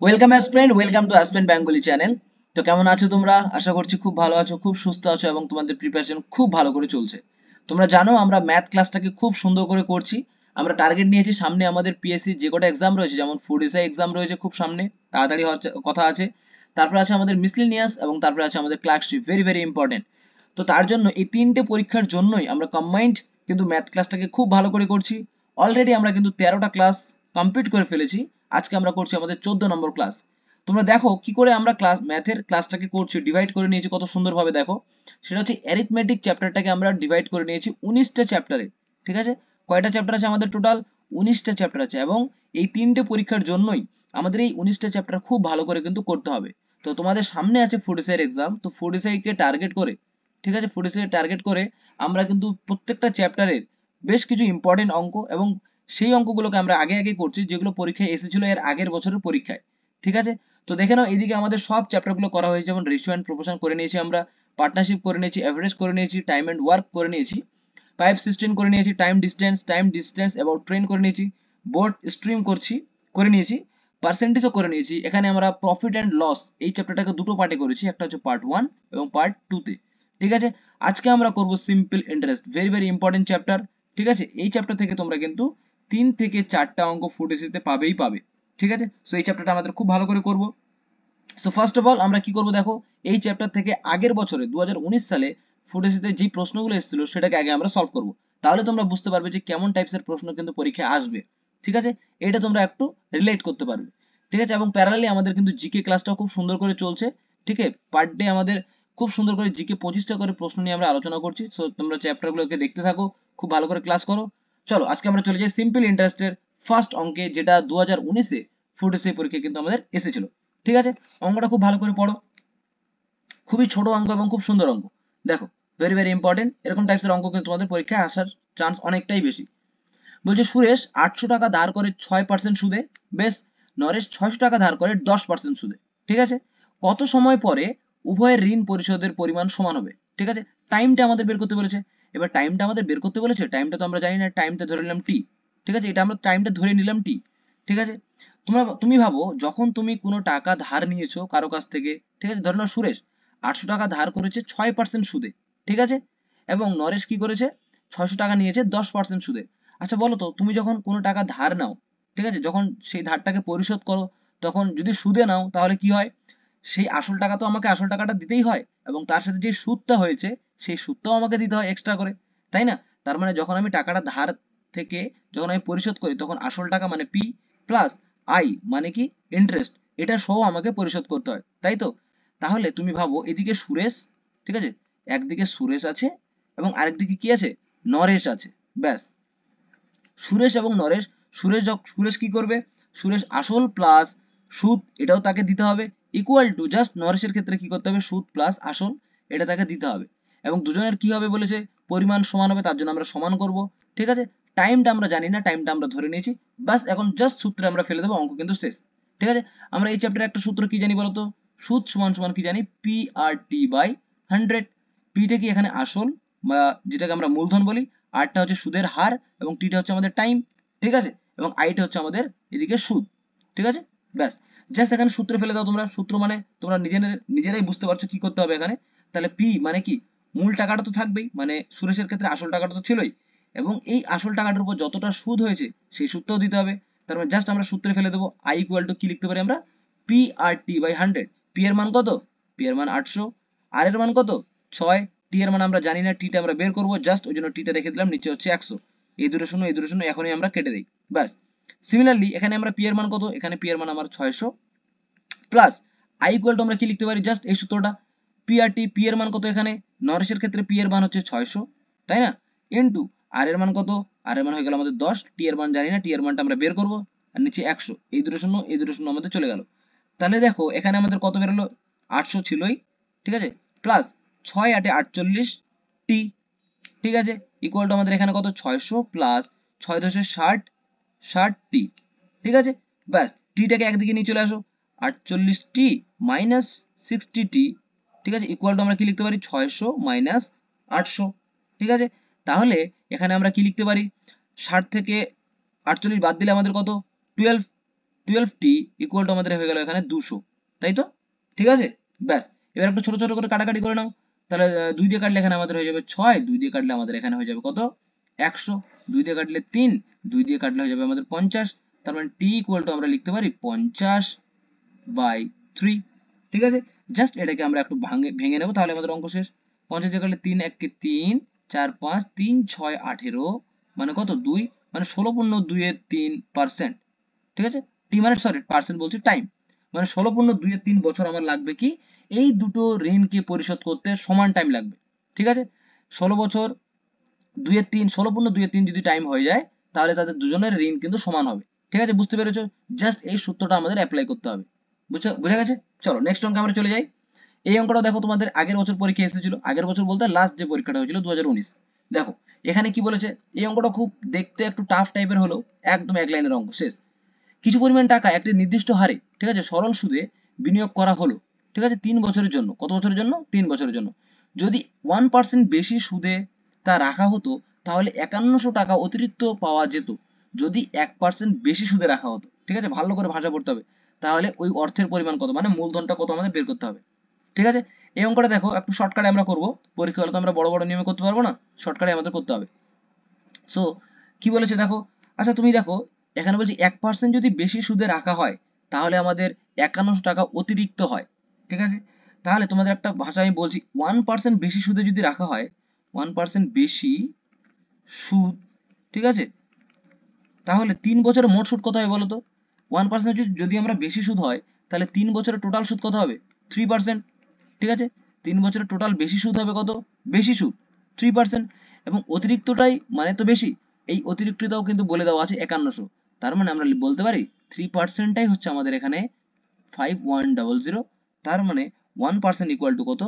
Welcome aspirant, welcome to aspirant Bengali channel. তো কেমন আছো তোমরা? আশা করছি খুব ভালো আছো, খুব সুস্থ আছো এবং তোমাদের প্রিপারেশন খুব ভালো করে চলছে। তোমরা জানো আমরা ম্যাথ ক্লাসটাকে খুব সুন্দর করে করছি। আমরা টার্গেট নিয়েছি সামনে আমাদের পিএসসি যে কটা এক্সাম রয়েছে, যেমন ফুড এসআই এক্সাম রয়েছে খুব সামনে, তাড়াতাড়ি কথা আছে। তারপর আছে আমাদের মিসলিনিয়াস এবং তারপরে আছে আমাদের ক্লার্কশিপ, ভেরি ভেরি ইম্পর্টেন্ট। তো তার জন্য এই তিনটে পরীক্ষার জন্যই আমরা কম্বাইন্ড কিন্তু ম্যাথ ক্লাসটাকে খুব ভালো করে করছি। অলরেডি আমরা কিন্তু 13টা ক্লাস কমপ্লিট করে ফেলেছি। আজকে আমরা করছি আমাদের 14 নম্বর ক্লাস। তোমরা দেখো কি করে আমরা ম্যাথের ক্লাসটাকে করছি, ডিভাইড করে নিয়েছি কত সুন্দরভাবে। দেখো, সেটা হচ্ছে অ্যারিথমেটিক চ্যাপ্টারটাকে আমরা ডিভাইড করে নিয়েছি 19টা চ্যাপ্টারে। ঠিক আছে, কয়টা চ্যাপ্টার আছে আমাদের টোটাল? 19টা চ্যাপ্টার আছে, এবং এই তিনটে পরীক্ষার জন্যই আমাদের এই 19টা চ্যাপ্টার খুব ভালো করে কিন্তু করতে হবে। তো তোমাদের সামনে আছে ফুড এসআই এক্সাম, তো ফুড এসআই কে টার্গেট করে, ঠিক আছে, ফুড এসআই টার্গেট করে আমরা কিন্তু প্রত্যেকটা চ্যাপ্টারের বেশ কিছু ইম্পর্টেন্ট অঙ্ক এবং সেই অঙ্কগুলোকে আমরা আগে আগে করছি যেগুলো পরীক্ষায় এসেছিল এর আগের বছরের পরীক্ষায়। ঠিক আছে, তো দেখে নাও এদিকে আমাদের সব চ্যাপ্টারগুলো করা হয়েছে, যেমন রেশিও অ্যান্ড প্রপোর্শন করে নিয়েছি আমরা, পার্টনারশিপ করে নিয়েছি, এভারেজ করে নিয়েছি, টাইম অ্যান্ড ওয়ার্ক করে নিয়েছি, পাইপ সিস্টেম করে নিয়েছি, টাইম ডিস্টেন্স অ্যাবাউট ট্রেন করে নিয়েছি, বোর্ড স্ট্রিম করে নিয়েছি, পার্সেন্টেজও করে নিয়েছি। এখানে আমরা প্রফিট অ্যান্ড লস এই চ্যাপ্টারটাকে দুটো পার্টে করেছি, একটা হচ্ছে পার্ট 1 এবং পার্ট 2 তে। ঠিক আছে, আজকে আমরা করব simple interest, very very important chapter. ঠিক আছে, এই চ্যাপ্টার থেকে তোমরা কিন্তু 3 থেকে 4টা অঙ্ক ফুড এসএতে পাবেই পাবে। ঠিক আছে, সো এই চ্যাপ্টারটা আমাদের খুব ভালো করে করব। সো ফার্স্ট অফ অল আমরা কি করব, দেখো, এই চ্যাপ্টার থেকে আগের বছরে 2019 সালে ফুড এসএতে যে প্রশ্নগুলো এসেছিল সেটাকে আগে আমরা সলভ করব। তাহলে তোমরা বুঝতে পারবে যে কেমন টাইপসের প্রশ্ন কিন্তু পরীক্ষায় আসবে। ঠিক আছে, এটা তোমরা একটু রিলেট করতে পারবে। ঠিক আছে, এবং প্যারালালি আমাদের কিন্তু জিকে ক্লাসটাও খুব সুন্দর করে চলছে। ঠিক আছে, পার ডে আমাদের খুব সুন্দর করে জিকে 25টা করে প্রশ্ন নিয়ে আমরা আলোচনা করছি। সো তোমরা চ্যাপ্টারগুলোকে দেখতে থাকো, খুব ভালো করে ক্লাস করো। চলো আজকে আমরা চলে যাই সিম্পল ইন্টারেস্টের ফার্স্ট অঙ্কে, যেটা 2019-এ ফুড এসআই পরীক্ষায় কিন্তু আমাদের এসেছিল। ঠিক আছে, অঙ্কটা খুব ভালো করে পড়ো, খুবই ছোট অঙ্ক এবং খুব সুন্দর অঙ্ক। দেখো, ভেরি ভেরি ইম্পর্টেন্ট, এরকম টাইপসের অঙ্ক কিন্তু তোমাদের পরীক্ষায় আসার চান্স অনেকটাই বেশি। বলছে সুরেশ 800 টাকা ধার করে 6% সুদে, বেশ, নরেশ 600 টাকা ধার করে 10% সুদে। ঠিক আছে, কত সময় পরে উভয়ের ঋণ পরিশোধের পরিমাণ সমান হবে? ঠিক আছে, টাইমটা আমাদের বের করতে বলেছে। এবার টাইমটা আমাদের বের করতে বলেছে, টাইমটা তো আমরা জানি না, টাইমটা ধরে নিলাম টি। ঠিক আছে, এটা আমরা টাইমটা ধরে নিলাম টি। ঠিক আছে, তুমি ভাবো যখন তুমি কোনো টাকা ধার নিয়েছো কারো কাছ থেকে, ঠিক আছে, ধরে নাও সুরেশ 800 টাকা ধার করেছে 6% সুদে। ঠিক আছে, এবং নরেশ কি করেছে, 600 টাকা নিয়েছে 10% সুদে। আচ্ছা বলো তো, তুমি যখন কোনো টাকা ধার নাও, ঠিক আছে, যখন সেই ধারটাকে পরিশোধ করো, তখন যদি সুদে নাও তাহলে কি হয়? সেই আসল টাকা তো আমাকে আসল টাকাটা দিতেই হয়, এবং তার সাথে যে সুদটা হয়েছে সেই সুদটাও আমাকে দিতে হয় এক্সট্রা করে, তাই না? তার মানে যখন আমি টাকাটা ধার থেকে যখন আমি পরিশোধ করি, তখন আসল টাকা মানে পি প্লাস আই মানে কি ইন্টারেস্ট, এটা সহ আমাকে পরিশোধ করতে হয়, তাই তো? তাহলে তুমি ভাবো এদিকে সুরেশ, ঠিক আছে, একদিকে সুরেশ আছে এবং আরেকদিকে কি আছে, নরেশ আছে। ব্যাস, সুরেশ এবং নরেশ, সুরেশ কি করবে, সুরেশ আসল প্লাস সুদ এটাও তাকে দিতে হবে, ইকুয়াল টু জাস্ট নরেশের ক্ষেত্রে কি করতে হবে, সুদ প্লাস আসল এটা তাকে দিতে হবে, এবং দুজনের কি হবে বলেছে, পরিমাণ সমান হবে, তার জন্য আমরা সমান করব। ঠিক আছে, টাইমটা আমরা জানি না, টাইমটা আমরা ধরে নিয়েছি, বাস এখন জাস্ট সূত্রে আমরা ফেলে দেবো, অঙ্ক কিন্তু শেষ। ঠিক আছে, আমরা এই চ্যাপ্টারে একটা সূত্র কি জানি বলতো, সুদ সমান সমান কি জানি, পি আর টি বাই 100। পিটা কি এখানে আসল বা যেটাকে আমরা মূলধন বলি, আরটা হচ্ছে সুদের হার, এবং টিটা হচ্ছে আমাদের টাইম। ঠিক আছে, এবং আইটা হচ্ছে আমাদের এদিকে সুদ। ঠিক আছে, ব্যাস, জাস্ট এখানে সূত্রে ফেলে দাও তোমরা। সূত্র মানে তোমরা নিজেরাই বুঝতে পারছো কি করতে হবে এখানে। তাহলে পি মানে কি, মূল টাকাটা তো থাকবেই, মানে সুরেশের ক্ষেত্রে আসল টাকাটা তো ছিলই, এবং এই আসল টাকাটার উপর যতটা সুদ হয়েছে সেই সুদটাও দিতে হবে। তার মানে জাস্ট আমরা সূত্রে ফেলে দেবো, আই ইকুয়াল টু কি লিখতে পারি আমরা, P R T by 100। P এর মান কত, পি এর মান 800, আর এর মান কত 6, টি এর মান আমরা জানি না, টিটা আমরা বের করবো, জাস্ট ওই জন্য টিটা রেখে দিলাম, নিচে হচ্ছে 100। এই দুটো শূন্য এই দুটো শূন্য এখনই আমরা কেটে দিই, ব্যাস। সিমিলারলি এখানে আমরা পি এর মান কত, এখানে পি এর মান আমার 600 প্লাস আই ইকুয়াল টু আমরা কি লিখতে পারি, জাস্ট এই সূত্রটা, পি আর টি, পি এর মান কত এখানে, নরেশের ক্ষেত্রে পি এর মান হচ্ছে 600, তাই না, ইনটু আর এর মান কত, আর এর মান হয়ে গেল আমাদের 10, টি এর মান জানি না, টি এর মানটা আমরা বের করব, আর নিচে 100, এই দুটো শূন্য এই দুটো শূন্য আমাদের চলে গেল। তাহলে দেখো এখানে আমাদের কত বেরোলো, 800 ছিলই, ঠিক আছে, প্লাস 6 8 48 টি। ঠিক আছে, ইকুয়াল টু আমাদের এখানে কত, 600 প্লাস 6 10 60, 60 টি। ঠিক আছে, ব্যাস, টিটাকে একদিকে নিয়ে চলে আসো, 48 টি মাইনাস 60 টি। ঠিক আছে, ইকুয়াল টু আমরা কি লিখতে পারি, 600 মাইনাস 800। ঠিক আছে, তাহলে এখানে আমরা কি লিখতে পারি, 60 থেকে 48 বাদ দিলে আমাদের কত, 12। 12t ইকুয়াল টু আমাদের হয়ে গেল এখানে 200, তাই তো? ঠিক আছে, ব্যাস। এবার একটু ছোট ছোট করে কাটাকাটি করে নাও। তাহলে 2 দিয়ে কাটলে এখানে আমাদের হয়ে যাবে 6, 2 দিয়ে কাটলে আমাদের এখানে হয়ে যাবে কত 100, 2 দিয়ে কাটলে 3, 2 দিয়ে কাটলে হয়ে যাবে আমাদের 50। তার মানে t ইকুয়াল টু আমরা লিখতে পারি 50/3। ঠিক আছে, জাস্ট এটাকে আমরা একটু ভেঙে নেবো, তাহলে আমাদের অঙ্ক শেষ। 50 দিয়ে কাটলে 3 1 কে 3, 4 5, 3 6 18, মানে কত 2, মানে 16.2 এর 3%। ঠিক আছে, টি মানে সরি পার্সেন্ট বলছি, টাইম মানে 16.2 এর 3 বছর আমার লাগবে কি এই দুটো ঋণকে পরিশোধ করতে সমান টাইম লাগবে। ঠিক আছে, 16 বছর 2 এর 3, 16.2 এর 3 যদি টাইম হয়ে যায়, তাহলে তাদের দুজনের ঋণ কিন্তু সমান হবে। ঠিক আছে, বুঝতে পেরেছো? জাস্ট এই সূত্রটা আমাদের অ্যাপ্লাই করতে হবে। বুঝা গেছে? চলো নেক্সট অঙ্কে আমরা চলে যাই। এই অঙ্কটা দেখো, তোমাদের আগের বছর পরীক্ষা এসেছিল, আগের বছর বলতে লাস্ট যে পরীক্ষাটা হয়েছিল 2019। দেখো এখানে কি বলেছে, এই অঙ্কটা খুব দেখতে একটু টাফ টাইপের হলো, একদম এক লাইনের অঙ্ক, শেষ। কিছু পরিমাণ টাকা একটি নির্দিষ্ট হারে, ঠিক আছে, সরল সুদে বিনিয়োগ করা হলো। ঠিক আছে, 3 বছরের জন্য। কত বছরের জন্য? 3 বছরের জন্য। যদি 1% বেশি সুদে তা রাখা হতো, তাহলে 5100 টাকা অতিরিক্ত পাওয়া যেত। যদি 1% বেশি সুদে রাখা হতো, ঠিক আছে, ভালো করে ভাষা পড়তে হবে। তাহলে ওই অর্থের পরিমাণ কত, মানে মূলধনটা কত আমাদের বের করতে হবে। ঠিক আছে, এই অঙ্কটা দেখো একটু শর্টকাটে আমরা করব, পরীক্ষা হলে তো আমরা বড় বড় নিয়মে করতে পারবো না, শর্টকাটে আমাদের করতে হবে। সো কি বলেছে দেখো, আচ্ছা তুমি দেখো এখানে বলছি 1% যদি বেশি সুদে রাখা হয়, তাহলে আমাদের 5100 টাকা অতিরিক্ত হয়। ঠিক আছে, তাহলে তোমাদের একটা ভাষা আমি বলছি, 1% বেশি সুদে যদি রাখা হয়, 1% বেশি সুদ, ঠিক আছে, তাহলে 3 বছরে মোট সুদ কত হবে বলো তো? 1% যদি আমরা বেশি সুদ হয়, তাহলে 3 বছরে টোটাল সুদ কত হবে? 3%। ঠিক আছে, 3 বছরে টোটাল বেশি সুদ হবে কত? বেশি সুদ 3%। এবং অতিরিক্তটাই মানে তো বেশি, এই অতিরিক্তটাও কিন্তু বলে দেওয়া আছে 5100। তার মানে আমরা বলতে পারি 3%টাই হচ্ছে আমাদের এখানে 5100। তার মানে 1% ইকুয়াল টু কত?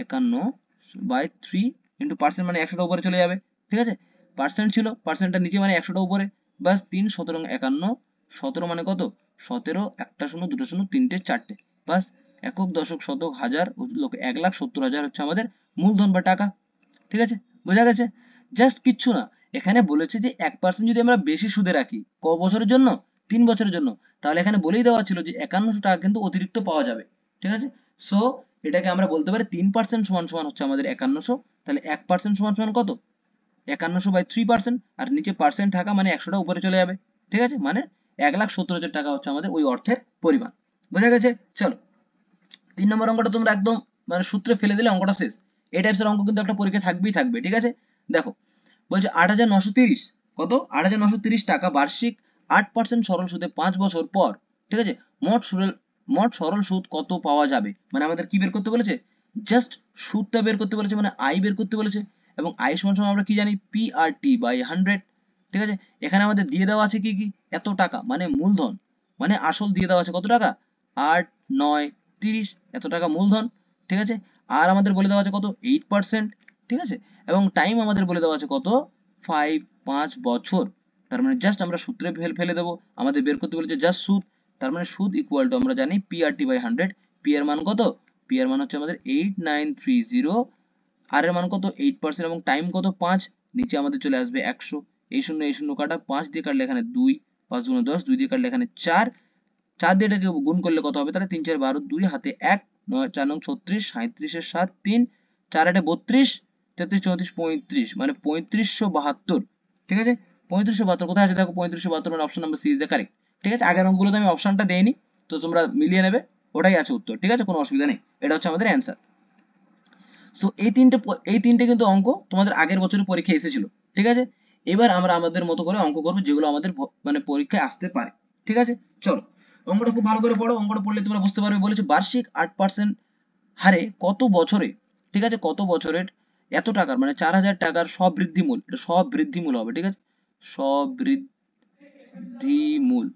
51/3 ইন্টু পার্সেন্ট, মানে 100টা উপরে চলে যাবে। ঠিক আছে, পার্সেন্ট ছিল, পার্সেন্টটা নিচে মানে 100টা উপরে, বাস 3 17 51, 17 মানে কত? 17, একটা শূন্য দুটো শূন্য তিনটে চারটে, বাস। একক দশক শতক হাজার লোক 1,70,000 হচ্ছে আমাদের মূলধন বা টাকা। ঠিক আছে, বোঝা গেছে? জাস্ট কিচ্ছু না, এখানে বলেছে যে 1% যদি আমরা বেশি সুদে রাখি, ক বছরের জন্য? 3 বছরের জন্য। তাহলে এখানে বলেই দেওয়া ছিল যে 5100 টাকা কিন্তু অতিরিক্ত পাওয়া যাবে। ঠিক আছে, সো এটাকে আমরা বলতে পারি 3% সমান সমান হচ্ছে আমাদের 5100। তাহলে 1% সমান সমান কত? 5100/3%, আর নিচে পার্সেন্ট থাকা মানে 100টা উপরে চলে যাবে। ঠিক আছে, মানে 1,70,000 টাকা হচ্ছে আমাদের ওই অর্থের পরিমাণ। বোঝা গেছে? চলো 3 নম্বর অঙ্কটা তোমরা একদম মানে সূত্রে ফেলে দিলে অঙ্কটা শেষ। এই টাইপসের অঙ্ক কিন্তু একটা পরীক্ষা থাকবেই থাকবে। ঠিক আছে, দেখো বলছে 8,930, কত? 8,930 টাকা বার্ষিক 8% সরল সুদে 5 বছর পর। ঠিক আছে, মোট সরল সুদ কত পাওয়া যাবে, মানে আমাদের কি বের করতে বলেছে? জাস্ট সুদটা বের করতে বলেছে, মানে আই বের করতে বলেছে। এবং আই সমান সমান আমরা কি জানি? PRT/100। ঠিক আছে, এখানে আমাদের দিয়ে দেওয়া আছে কি কি? এত টাকা মানে মূলধন, মানে আসল দিয়ে দেওয়া আছে কত টাকা? 8 9 30, এত টাকা মূলধন। ঠিক আছে, আর আমাদের বলে দেওয়া আছে কত? 8%। ঠিক আছে, এবং টাইম আমাদের বলে দেওয়া আছে কত? 5 বছর। তার মানে জাস্ট আমরা সূত্রে ফেলে দেবো, আমাদের বের করতে বলেছে জাস্ট সুদ। তার মানে সুদ ইকুয়াল টু আমরা জানি PRT/100। পি এর মান কত? পি এর মান হচ্ছে আমাদের 8930, আর এর মান কত? 8%, এবং টাইম কত? 5। নিচে আমাদের চলে আসবে 100, এই শূন্য কাটা, 5 দিয়ে কাটলে এখানে 2, 5 দুগুণে 10, 2 দিয়ে কাটলে এখানে 4, 4 দিয়ে এটাকে গুণ করলে কত হবে? তাহলে 3 4 12, 2 হাতে 1, 9 4 9 36, 37 এর 7 3, 4 8 32, 33 34 35, মানে 3572। ঠিক আছে, 3572 কোথায় আছে দেখো? 3572 মানে option number C is the correct. ঠিক আছে, আগের অঙ্কগুলোতে আমি অপশনটা দেইনি, তো তোমরা মিলিয়ে নেবে, ওটাই আছে উত্তর। ঠিক আছে, কোনো অসুবিধা নেই, এটা হচ্ছে আমাদের অ্যান্সার। সো এই তিনটে কিন্তু অঙ্ক তোমাদের আগের বছরের পরীক্ষায় এসেছিল। ঠিক আছে, এবার আমরা আমাদের মতো করে অঙ্ক করবো, যেগুলো আমাদের মানে পরীক্ষায় আসতে পারে। ঠিক আছে, চলো অঙ্কটা খুব ভালো করে পড়ো, অঙ্কটা পড়লে তোমরা বুঝতে পারবে। বলেছে বার্ষিক 8% হারে কত বছরে, ঠিক আছে, কত বছরের এত টাকার মানে 4,000 টাকার সবৃদ্ধিমূল, এটা সবৃদ্ধিমূল হবে। ঠিক আছে, সবৃদ্ধিমূল,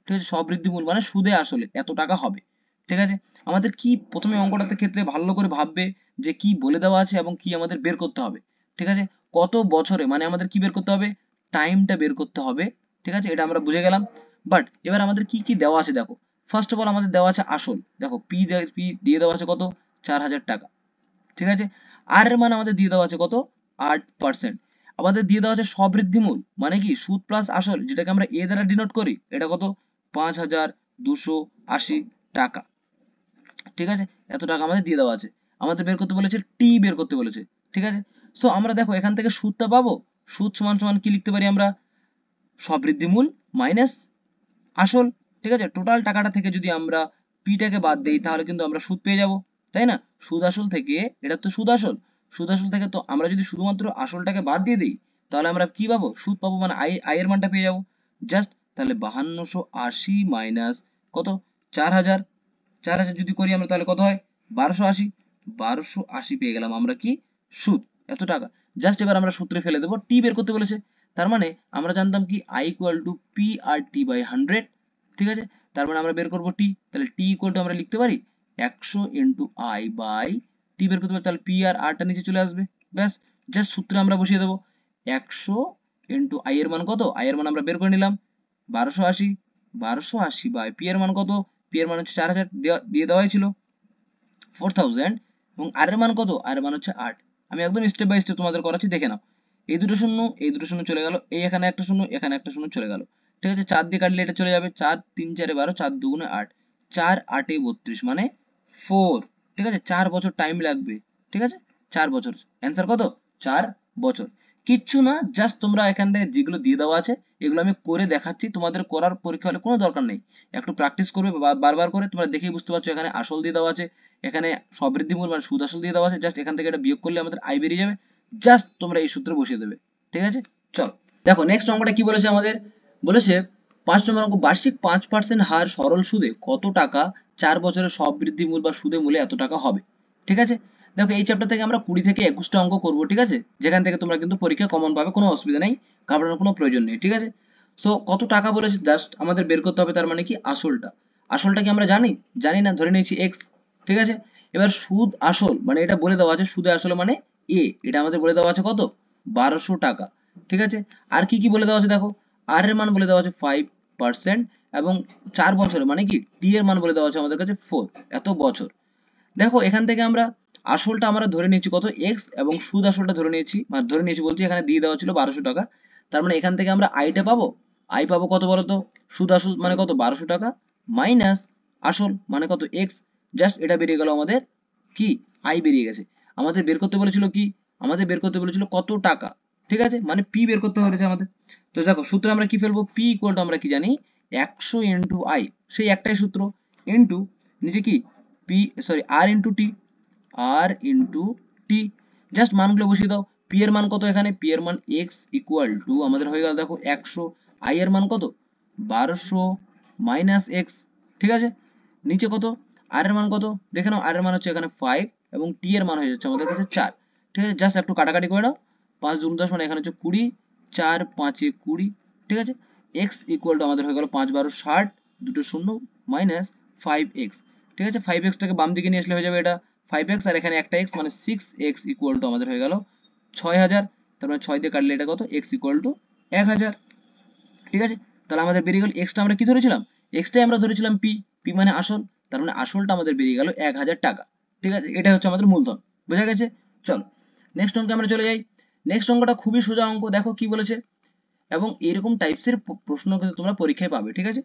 ঠিক আছে, সবৃদ্ধিমূল মানে সুদে আসলে এত টাকা হবে। ঠিক আছে, আমাদের কি প্রথমে অঙ্কটাতে ক্ষেত্রে ভালো করে ভাববে যে কি বলে দেওয়া আছে এবং কি আমাদের বের করতে হবে। ঠিক আছে, কত বছরে মানে আমাদের কি বের করতে হবে? টাইমটা বের করতে হবে। ঠিক আছে, এটা আমরা বুঝে গেলাম। বাট এবার আমাদের কি কি দেওয়া আছে দেখো। ফার্স্ট অফ অল আমাদের দেওয়া আছে আসল, দেখো পি দিয়ে দেওয়া আছে কত? 4,000 টাকা। ঠিক আছে, আর এর মান আমাদের দিয়ে দেওয়া আছে কত? 8%। আমাদের দিয়ে দেওয়া আছে সবৃদ্ধিমূল, মানে কি সুদ প্লাস আসল, যেটাকে আমরা এ দ্বারা ডিনোট করি, এটা কত? 5280 টাকা। ঠিক আছে, এত টাকা আমাদের দিয়ে দেওয়া আছে। আমাদের বের করতে বলেছে টি বের করতে বলেছে। ঠিক আছে, সো আমরা দেখো এখান থেকে সুদটা পাবো। সুদ সমান সমান কি লিখতে পারি আমরা? সবৃদ্ধিমূল মাইনাস আসল। ঠিক আছে, টোটাল টাকাটা থেকে যদি আমরা পিটাকে বাদ দেই তাহলে কিন্তু আমরা সুদ পেয়ে যাব, তাই না? সুদ আসল থেকে, এটা তো সুদ আসল, সুদ আসল থেকে তো আমরা যদি শুধুমাত্র আসলটাকে বাদ দিয়ে দিই তাহলে আমরা কি পাবো? সুদ পাবো, মানে আই এর মানটা পেয়ে যাবো। জাস্ট তাহলে 5280 মাইনাস কত? 4000। 4000 যদি করি আমরা তাহলে কত হয়? 1280। 1280 পেয়ে গেলাম আমরা কি? সুদ, এত টাকা। জাস্ট এবার আমরা সূত্রে ফেলে দেবো, টি বের করতে বলেছে। তার মানে আমরা জানতাম কি I equal to P R T by 100। ঠিক আছে, তার মানে আমরা বের করবো টি। তাহলে টি ইকুয়াল টু আমরা লিখতে পারি 100 ইন্টু আই বাই টি বের করতে পারি, তাহলে পি আর আরটা নিচে চলে আসবে। ব্যাস, জাস্ট সূত্রে আমরা বসিয়ে দেবো 100 ইন্টু আই এর মান কত? আই এর মান আমরা বের করে নিলাম 1280। 1280 বাই পি এর মান কত? পি এর মান হচ্ছে 4000 দিয়ে দেওয়া হয়েছিল 4000, এবং আর এর মান কত? আর এর মান হচ্ছে 8। আমি একদম স্টেপ বাই স্টেপ তোমাদের করাচ্ছি, দেখে নাও। এই দুটো শূন্য, এই দুটো শূন্য চলে গেল, এই এখানে একটা শূন্য, এখানে একটা শূন্য চলে গেল। ঠিক আছে, 4 দিয়ে কাটলে এটা চলে যাবে, 4 3 4 12, 4 2 8, 4 8 32 মানে 4। ঠিক আছে, 4 বছর টাইম লাগবে। ঠিক আছে, 4 বছর। অ্যান্সার কত? 4 বছর। কিচ্ছু না, জাস্ট তোমরা এখান থেকে যেগুলো দিয়ে দেওয়া আছে এগুলো আমি করে দেখাচ্ছি, তোমাদের করার পরীক্ষা হলে কোনো দরকার নেই। একটু প্র্যাকটিস করবে বারবার করে, তোমরা দেখেই বুঝতে পারছো এখানে আসল দিয়ে দেওয়া আছে, এখানে সবৃদ্ধিমূল মানে সুদ আসল দিয়ে দেওয়া আছে। জাস্ট এখান থেকে এটা বিয়োগ করলে আমাদের আয় বেরিয়ে যাবে। জাস্ট তোমরা এই সূত্রে বসিয়ে দেবে। ঠিক আছে, চলো দেখো নেক্সট অঙ্কটা কি বলেছে আমাদের। বলেছে 5 নম্বর অঙ্ক, বার্ষিক 5% হার সরল সুদে কত টাকা 4 বছরের সবৃদ্ধিমূল বা সুদে মূলে এত টাকা হবে। ঠিক আছে, দেখো এই চ্যাপ্টার থেকে আমরা 20 থেকে 21টা অঙ্ক করবো। ঠিক আছে, যেখান থেকে তোমরা কিন্তু পরীক্ষা কমন পাবে, কোনো অসুবিধা নেই, ঘাবড়ানোর কোনো প্রয়োজন নেই। ঠিক আছে, সো কত টাকা বলেছে জাস্ট আমাদের বের করতে হবে, তার মানে কি আসলটা। আসলটা কি আমরা জানি? জানি না, ধরে নিয়েছি এক্স। ঠিক আছে, এবার সুদ আসল মানে এটা বলে দেওয়া আছে, সুদে আসল মানে এ, এটা আমাদের বলে দেওয়া আছে কত? 1200 টাকা। ঠিক আছে, আর কি কি বলে দেওয়া আছে দেখো, আর এর মান বলে দেওয়া আছে 5%, এবং 4 বছরে মানে কি টি এর মান বলে দেওয়া আছে আমাদের কাছে 4, এত বছর। দেখো এখান থেকে আমরা আসলটা আমরা ধরে নিয়েছি কত? এক্স, এবং সুদ আসলটা ধরে নিয়েছি, মানে ধরে নিয়েছি বলছি এখানে দিয়ে দেওয়া ছিল 1200 টাকা। তার মানে এখান থেকে আমরা আইটা পাবো। আই পাবো কত বলতো? সুদ আসল মানে কত? 1200 টাকা মাইনাস আসল মানে কত? এক্স। জাস্ট এটা বেরিয়ে গেল আমাদের কি? আই বেরিয়ে গেছে। আমাদের বের করতে বলেছিল কি? আমাদের বের করতে বলেছিল কত টাকা। ঠিক আছে, মানে পি বের করতে বলেছে আমাদের। তো দেখো সূত্রে আমরা কি ফেলবো? পি ইকুয়াল টু আমরা কি জানি? 100 ইন্টু আই, সেই একটাই সূত্র, ইন্টু নিচে কি পি, সরি আর ইন্টু টি, আর ইন্টু টি। জাস্ট মানগুলো বসিয়ে দাও। পি এর মান কত? এখানে পি এর মান এক্স ইকুয়াল টু আমাদের হয়ে গেল দেখো 100, আই এর মান কত? 1200 মাইনাস এক্স। ঠিক আছে, নিচে কত? আর এর মান কত? দেখে নাও, আর এর মান হচ্ছে এখানে 5, এবং টি এর মান হয়ে যাচ্ছে আমাদের কাছে 4। ঠিক আছে, জাস্ট একটু কাটাকাটি করে নাও। 5 দুগুণ 10 মানে এখানে হচ্ছে 20, 4 5 এ 20। ঠিক আছে, এক্স ইকুয়াল টু আমাদের হয়ে গেল 5 12 60, দুটো শূন্য মাইনাস 5x। ঠিক আছে, 5x টাকে বাম দিকে নিয়ে আসলে হয়ে যাবে এটা 5x, আর এখানে একটা x মানে 6x ইকুয়াল টু আমাদের হয়ে গেল 6000। তার মানে 6 দিয়ে কাটলে এটা কত? x equal to 1000। ঠিক আছে, তাহলে আমাদের বেরিয়ে গেল এক্সটা আমরা কি ধরেছিলাম? এক্সটাই আমরা ধরেছিলাম পি, পি মানে আসল, তার মানে আসলটা আমাদের বেরিয়ে গেল 1000 টাকা। ঠিক আছে, এটা হচ্ছে আমাদের মূলধন। বোঝা গেছে? চলো নেক্সট অঙ্কে আমরা চলে যাই। নেক্সট অঙ্কটা খুবই সোজা অঙ্ক, দেখো কি বলেছে। এবং এরকম টাইপসের প্রশ্ন কিন্তু তোমরা পরীক্ষায় পাবে। ঠিক আছে,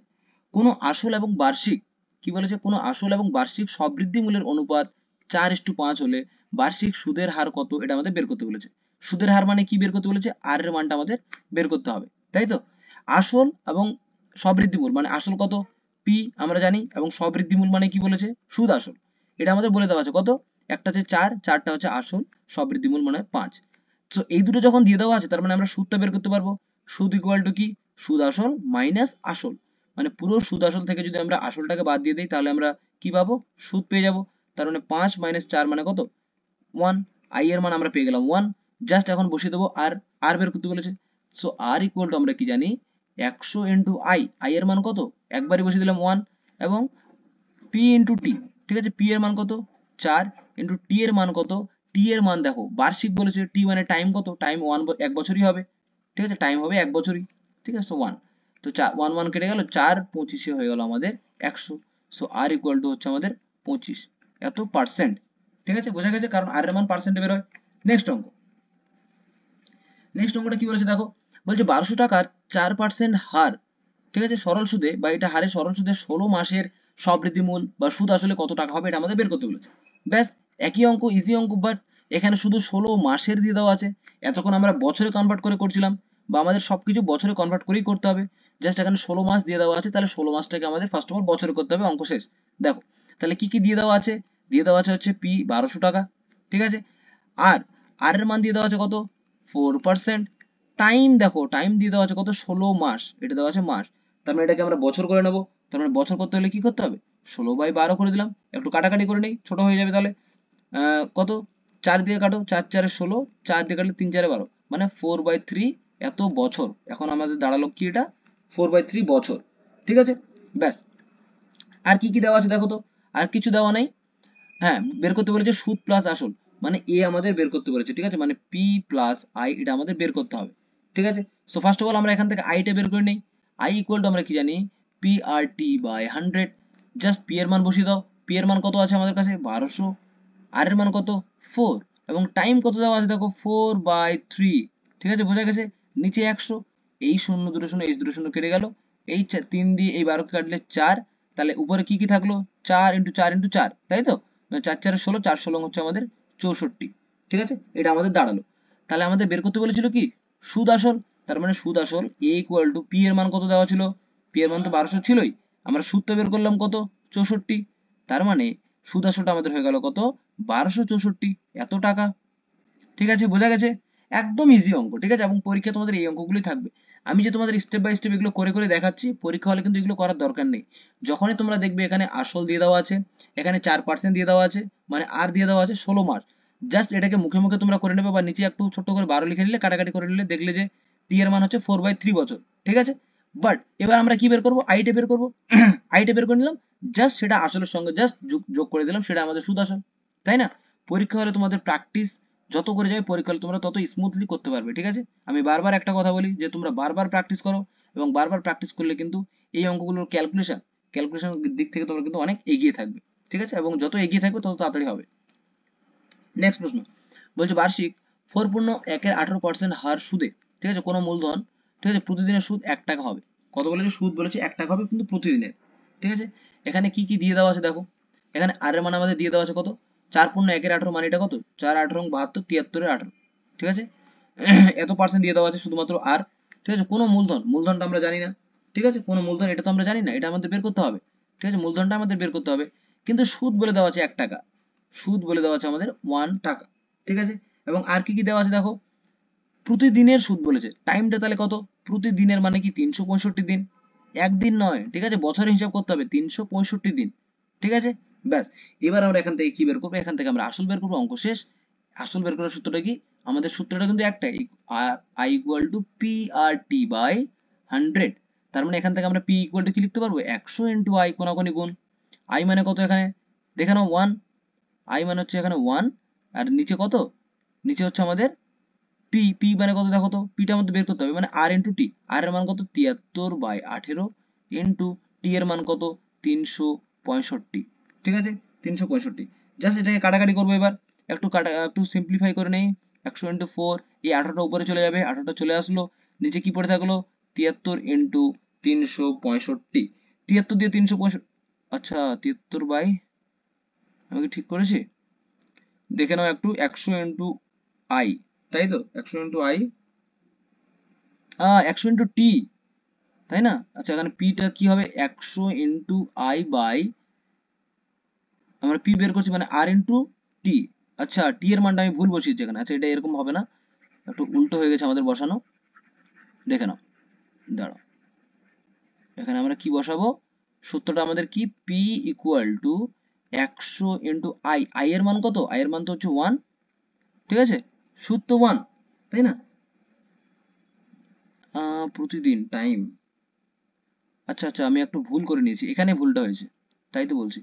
কোনো আসল এবং বার্ষিক, কি বলেছে? কোনো আসল এবং বার্ষিক সবৃদ্ধি মূল্যের অনুপাত 4:5 হলে বার্ষিক সুদের হার কত, এটা আমাদের বের করতে বলেছে। সুদের হার মানে কি বের করতে বলেছে? আর এর মানটা আমাদের বের করতে হবে, তাই তো? আসল এবং সবৃদ্ধিমূল মানে আসল কত? পি আমরা জানি, এবং সবৃদ্ধিমূল মানে কি বলেছে? সুদ আসল। এটা আমাদের বলে দেওয়া আছে কত? একটা হচ্ছে 4, 4টা হচ্ছে আসল, সবৃদ্ধিমূল মানে 5। তো এই দুটো যখন দিয়ে দেওয়া আছে তার মানে আমরা সুদটা বের করতে পারবো। সুদ ইকুয়াল টু কি? সুদ আসল মাইনাস আসল, মানে পুরো সুদ আসল থেকে যদি আমরা আসলটাকে বাদ দিয়ে দিই তাহলে আমরা কি পাবো? সুদ পেয়ে যাব। তার মানে 5 মাইনাস 4 মানে কত? 1। আই এর মান আমরা পেয়ে গেলাম 1। জাস্ট এখন বসিয়ে দেবো আর, আর বের করতে বলেছে। সো আর ইকুয়াল টু আমরা কি জানি? 100 ইন্টু আই, আই এর মান কত? একবারই বসিয়ে দিলাম 1, এবং পি ইন্টু টি। ঠিক আছে, পি এর মান কত? 4, ইন্টু টি এর মান কত? টি এর মান দেখো বার্ষিক বলেছে, টি মানে টাইম কত? টাইম 1 বছরই হবে। ঠিক আছে, টাইম হবে 1 বছরই। ঠিক আছে, তো 1, তো 1 1 কেটে গেল, 4 25 হয়ে গেল আমাদের 100। সো আর ইকুয়াল টু হচ্ছে আমাদের 25, এত পার্সেন্ট। ঠিক আছে, বোঝা গেছে, কারণ আর এর মান পার্সেন্টে বের হয়। নেক্সট অঙ্ক, নেক্সট অঙ্কটা কি বলেছে দেখো। বলছে 1200 টাকার 4% হার ঠিক আছে, সরল সুদে বা এটা হারে সরল সুদে 16 মাসের স্ববৃদ্ধিমূল বা সুদ আসলে কত টাকা হবে এটা আমাদের বের করতে বলেছে। ব্যাস, একই অঙ্ক, ইজি অঙ্ক, বাট এখানে শুধু 16 মাসের দিয়ে দেওয়া আছে। এতক্ষণ আমরা বছরে কনভার্ট করে করছিলাম, বা আমাদের সবকিছু বছরে কনভার্ট করেই করতে হবে। জাস্ট এখানে 16 মাস দিয়ে দেওয়া আছে, তাহলে 16 মাসটাকে আমাদের ফার্স্ট অফ অল বছরে করতে হবে, অঙ্ক শেষ। দেখো তাহলে কি কি দিয়ে দেওয়া আছে, দিয়ে দেওয়া আছে হচ্ছে পি 1200 টাকা, ঠিক আছে। আর আর এর মান দিয়ে দেওয়া আছে কত, 4%। টাইম দেখো, টাইম দিয়ে দেওয়া আছে কত, 16 মাস, এটা দেওয়া আছে মাস, তার মানে এটাকে আমরা বছর করে নেব। তার মানে বছর করতে হলে কি করতে হবে, 16/12 করে দিলাম, একটু কাটাকাটি করে নেই, ছোট হয়ে যাবে তাহলে। কত, 4 দিয়ে কাটো, 4×4 = 16, 4 দিয়ে কাটলে 3×4 = 12, মানে 4/3 এত বছর। এখন আমাদের দাঁড়ালো কি, এটা 4/3 বছর, ঠিক আছে। ব্যাস, আর কি কি দেওয়া আছে দেখো তো, আর কিছু দেওয়া নাই। হ্যাঁ, বের করতে বলেছে সুদ প্লাস আসল, মানে এ আমাদের বের করতে বলেছে, ঠিক আছে, মানে পি প্লাস আই এটা আমাদের বের করতে হবে, ঠিক আছে। সো ফার্স্ট অফ অল আমরা এখান থেকে আইটা বের করে নিই। আই ইকুয়াল টু আমরা কি জানি, P R T by 100। Just P এর মান বসিয়ে দাও, পি এর মান কত আছে আমাদের কাছে 1200, আর এর মান কত 4, এবং টাইম কত দেওয়া আছে দেখো 4/3, ঠিক আছে, বোঝা গেছে। নিচে 100, এই শূন্য দুটো শূন্য, এই দুটো শূন্য কেটে গেল, এই 3 দিয়ে এই 12 কে কাটলে 4, তাহলে উপরে কি কি থাকলো, 4×4×4, তাই তো, 4×4 = 16, 4×16 হচ্ছে আমাদের 64, ঠিক আছে, এটা আমাদের দাঁড়ালো। তাহলে আমাদের বের করতে বলেছিল কি, সুদ আসল। তার মানে সুদ আসল এ ইকুয়াল টু পি এর মান কত দেওয়া ছিল, পি এর মান তো 1200 ছিলই, আমরা সুদটা বের করলাম কত 64, তার মানে সুদ আসলটা আমাদের হয়ে গেল কত, 1264, এত টাকা, ঠিক আছে, বোঝা গেছে। একদম ইজি অঙ্ক, ঠিক আছে, এবং পরীক্ষা তোমাদের এই অঙ্কগুলোই থাকবে। আমি যে তোমাদের স্টেপ বাই স্টেপ এগুলো করে করে দেখাচ্ছি, পরীক্ষা হলে কিন্তু এগুলো করার দরকার নেই। যখনই তোমরা দেখবে এখানে আসল দিয়ে দেওয়া আছে, এখানে 4% দিয়ে দেওয়া আছে, মানে আর দিয়ে দেওয়া আছে 16 মাস, জাস্ট এটাকে মুখে মুখে তোমরা করে নেবে, বা নিচে একটু ছোট্ট করে 12 লিখে নিলে, কাটাকাটি করে নিলে, দেখলে যে টি এর মান হচ্ছে 4/3 বছর, ঠিক আছে। বাট এবার আমরা কি বের করবো, আইটা বের করবো। আইটা বের করে নিলাম, জাস্ট সেটা আসলের সঙ্গে জাস্ট যোগ করে দিলাম, সেটা আমাদের সুদ আসল, তাই না। পরীক্ষা হলে তোমাদের প্র্যাকটিস যত করে যাবে, পরীক্ষা হলে তোমরা তত স্মুথলি করতে পারবে, ঠিক আছে। আমি বারবার একটা কথা বলি যে তোমরা বারবার প্র্যাকটিস করো, এবং বারবার প্র্যাকটিস করলে কিন্তু এই অঙ্কগুলোর ক্যালকুলেশন দিক থেকে তোমরা কিন্তু অনেক এগিয়ে থাকবে, ঠিক আছে, এবং যত এগিয়ে থাকবে তত তাড়াতাড়ি হবে। নেক্সট প্রশ্ন বলছে, বার্ষিক 4.1-18% হার সুদে, ঠিক আছে, কোনো মূলধন, ঠিক আছে, প্রতিদিনের সুদ 1 টাকা হবে। কত বলেছে, সুদ বলেছে 1 টাকা হবে, কিন্তু প্রতিদিনের, ঠিক আছে। এখানে কি কি দিয়ে দেওয়া আছে দেখো, এখানে আর এর মান আমাদের দিয়ে দেওয়া আছে কত, 4.1-18 মানে এটা কত, 4×18=72, 73-18, ঠিক আছে। এত পার্সেন্ট দিয়ে দেওয়া আছে শুধুমাত্র আর, ঠিক আছে। কোনো মূলধন, মূলধনটা আমরা জানি না, ঠিক আছে, কোনো মূলধন এটা তো আমরা জানি না, এটা আমাদের বের করতে হবে, ঠিক আছে, মূলধনটা আমাদের বের করতে হবে। কিন্তু সুদ বলে দেওয়া আছে 1 টাকা, সুদ বলে দেওয়া আছে আমাদের 1 টাকা, ঠিক আছে। এবং আর কি কি দেওয়া আছে দেখো, প্রতিদিনের সুদ বলেছে, টাইমটা তাহলে কত, প্রতিদিনের মানে কি 365 দিন, একদিন নয়, ঠিক আছে, বছরে হিসাব করতে হবে 365 দিন, ঠিক আছে। ব্যাস, এবার আমরা এখান থেকে কি বের করবো, এখান থেকে আমরা আসল বের করবো, অঙ্ক শেষ। আসল বের করার সূত্রটা কি, আমাদের সূত্রটা কিন্তু একটাই, I equal to P R T by 100। তার মানে এখান থেকে আমরা পি ইকুয়াল টু কি লিখতে পারবো, 100 ইন্টু আই, কোনাকুনি গুণ, আই মানে কত এখানে দেখে নাও 1, আই মানে হচ্ছে এখানে 1, আর নিচে কত, নিচে হচ্ছে আমাদের পি, পি মানে কত দেখো তো, পিটা আমাদের বের করতে হবে, মানে আর ইন্টু টি, আর এর মান কত 73/18 ইন্টু টি এর মান কত 365, ঠিক আছে, 365। জাস্ট এটাকে কাটাকাটি করবো এবার, একটু সিম্পলিফাই করে নেই, 100 ইন্টু 4, এই 18টা উপরে চলে যাবে, 18টা চলে আসলো, নিচে কি পড়ে থাকলো 73 ইন্টু 365, 73 দিয়ে 365, আচ্ছা 73 বাই, আমি কি ঠিক করেছি, দেখে নাও একটু, 100 ইন্টু আই, তাই তো, 100 ইন্টু আই, 100 ইন্টু টি, তাই না। আচ্ছা এখানে পিটা কি হবে, 100 ইন্টু আই বাই, আমরা পি বের করছি মানে আর ইন্টু টি, আচ্ছা টি এর মানটা আমি ভুল বসিয়েছি এখানে, আচ্ছা এটা এরকম হবে না, একটু উল্টো হয়ে গেছে আমাদের বসানো, দেখে নাও, দাঁড়াও, এখানে আমরা কি বসাবো, সূত্রটা আমাদের কি, P equal to 100 into I, I এর মান কত, আই এর মান তো হচ্ছে 1, ঠিক আছে, সুদ তো 1, তাই না। প্রতিদিন টাইম, আচ্ছা আচ্ছা আমি একটু ভুল করে নিয়েছি, এখানে ভুলটা হয়েছে, তাই তো বলছি,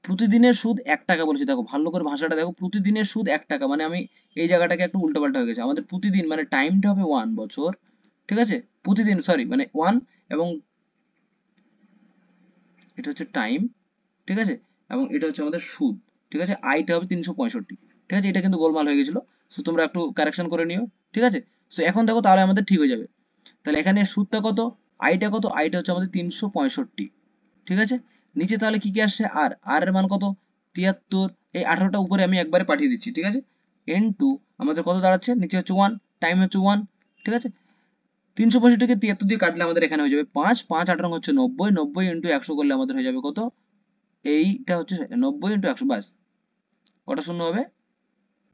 প্রতিদিনের সুদ 1 টাকা বলেছি, দেখো ভালো করে ভাষাটা দেখো, প্রতিদিনের সুদ 1 টাকা, মানে আমি এই জায়গাটাকে একটু উল্টোপাল্টা হয়ে গেছে, আমাদের প্রতিদিন মানে টাইমটা হবে 1 বছর, ঠিক আছে, প্রতিদিন সরি মানে 1, এবং এটা হচ্ছে টাইম, ঠিক আছে, এবং এটা হচ্ছে আমাদের সুদ, ঠিক আছে, আইটা হবে 365, ঠিক আছে, এটা কিন্তু গোলমাল হয়ে গেছিল, সো তোমরা একটু কারেকশন করে নিও, ঠিক আছে। সো এখন দেখো তাহলে আমাদের ঠিক হয়ে যাবে, তাহলে এখানে সুদটা কত, আইটা কত, আইটা হচ্ছে আমাদের 365, ঠিক আছে। নিচে তাহলে কি কি আসছে, আর আর এর মান কত 73, এই 18টা উপরে আমি একবারে পাঠিয়ে দিচ্ছি, ঠিক আছে। n2 আমাদের কত দাঁড়াচ্ছে, নিচে হচ্ছে 1, টাইম হচ্ছে 1, ঠিক আছে। 365 কে 73 দিয়ে কাটলে আমাদের এখানে হয়ে যাবে 5, 5 8 হচ্ছে 90, 90 ইন্টু 100 করলে আমাদের হয়ে যাবে কত, এইটা হচ্ছে 90 ইন্টু 100, বাস কটা শূন্য হবে,